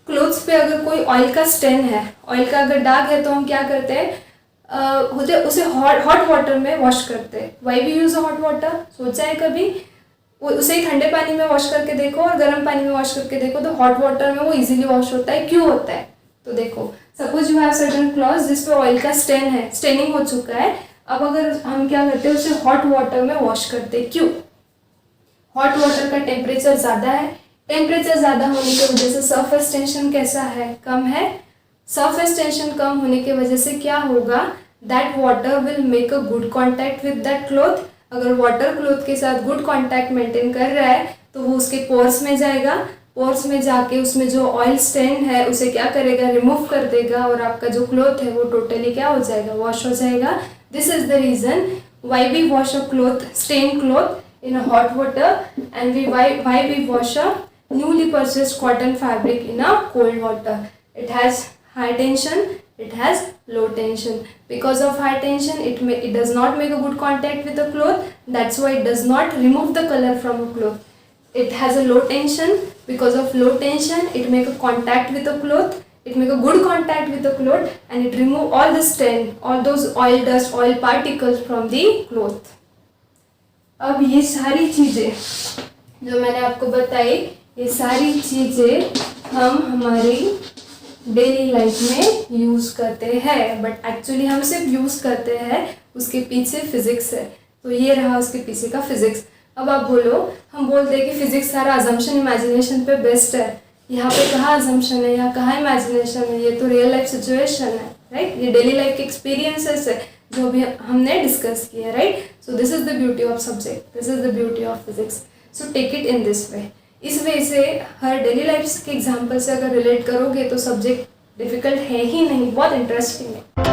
क्लोथ्स पे अगर कोई ऑयल का स्टेन है, ऑयल का अगर दाग है, तो हम क्या करते हैं, उसे हॉट वाटर में वॉश करते हैं. Why we use hot water, सोचा है कभी. उसे ठंडे पानी में वॉश करके देखो और गर्म पानी में वॉश करके देखो, तो हॉट वाटर में वो इजीली वॉश होता है. क्यों होता है, तो देखो suppose you have certain clothes जिसपे ऑयल का स्टेन है, स्टेनिंग हो चुका है. अब अगर हम क्या करते हैं, उसे हॉट वाटर में वॉश करते हैं. क्यों, हॉट वाटर का टेम्परेचर ज़्यादा है, टेम्परेचर ज़्यादा होने की वजह से सरफेस टेंशन कैसा है, कम है. सरफेस टेंशन कम होने की वजह से क्या होगा, that water will make a good contact with that cloth. अगर वाटर क्लॉथ के साथ गुड कॉन्टैक्ट मेंटेन कर रहा है तो वो उसके पोर्स में जाएगा, पोर्स में जाके उसमें जो ऑयल स्टेन है उसे क्या करेगा, रिमूव कर देगा, और आपका जो क्लॉथ है वो टोटली क्या हो जाएगा, वॉश हो जाएगा. This is the reason why we wash a cloth, stain cloth in a hot water, and why we wash a newly purchased cotton fabric in a cold water. It has high tension, it has low tension. Because of high tension, it does not make a good contact with the cloth. That's why it does not remove the color from a cloth. It has a low tension. Because of low tension, it make a contact with the cloth. It make a good contact with the cloth and it remove all the stain, all those oil dust, oil particles from the cloth. अब ये सारी चीज़ें जो मैंने आपको बताई, ये सारी चीज़ें हम हमारी डेली लाइफ में यूज़ करते हैं, बट एक्चुअली हम सिर्फ यूज़ करते हैं, उसके पीछे फिजिक्स है. तो ये रहा उसके पीछे का फिजिक्स. अब आप बोलो, हम बोलते हैं कि फिजिक्स सारा अजम्पशन इमेजिनेशन पे बेस्ड है. यहाँ पे कहाँ अजम्पशन है, यहाँ कहाँ इमेजिनेशन है, ये तो रियल लाइफ सिचुएशन है, राइट. ये डेली लाइफ के एक्सपीरियंसेस है जो भी हमने डिस्कस किया, right. So this is the beauty of subject, this is the beauty of physics. So take it in this way. इस वे से हर डेली लाइफ के एग्जाम्पल से अगर रिलेट करोगे तो सब्जेक्ट डिफिकल्ट है ही नहीं, बहुत इंटरेस्टिंग है.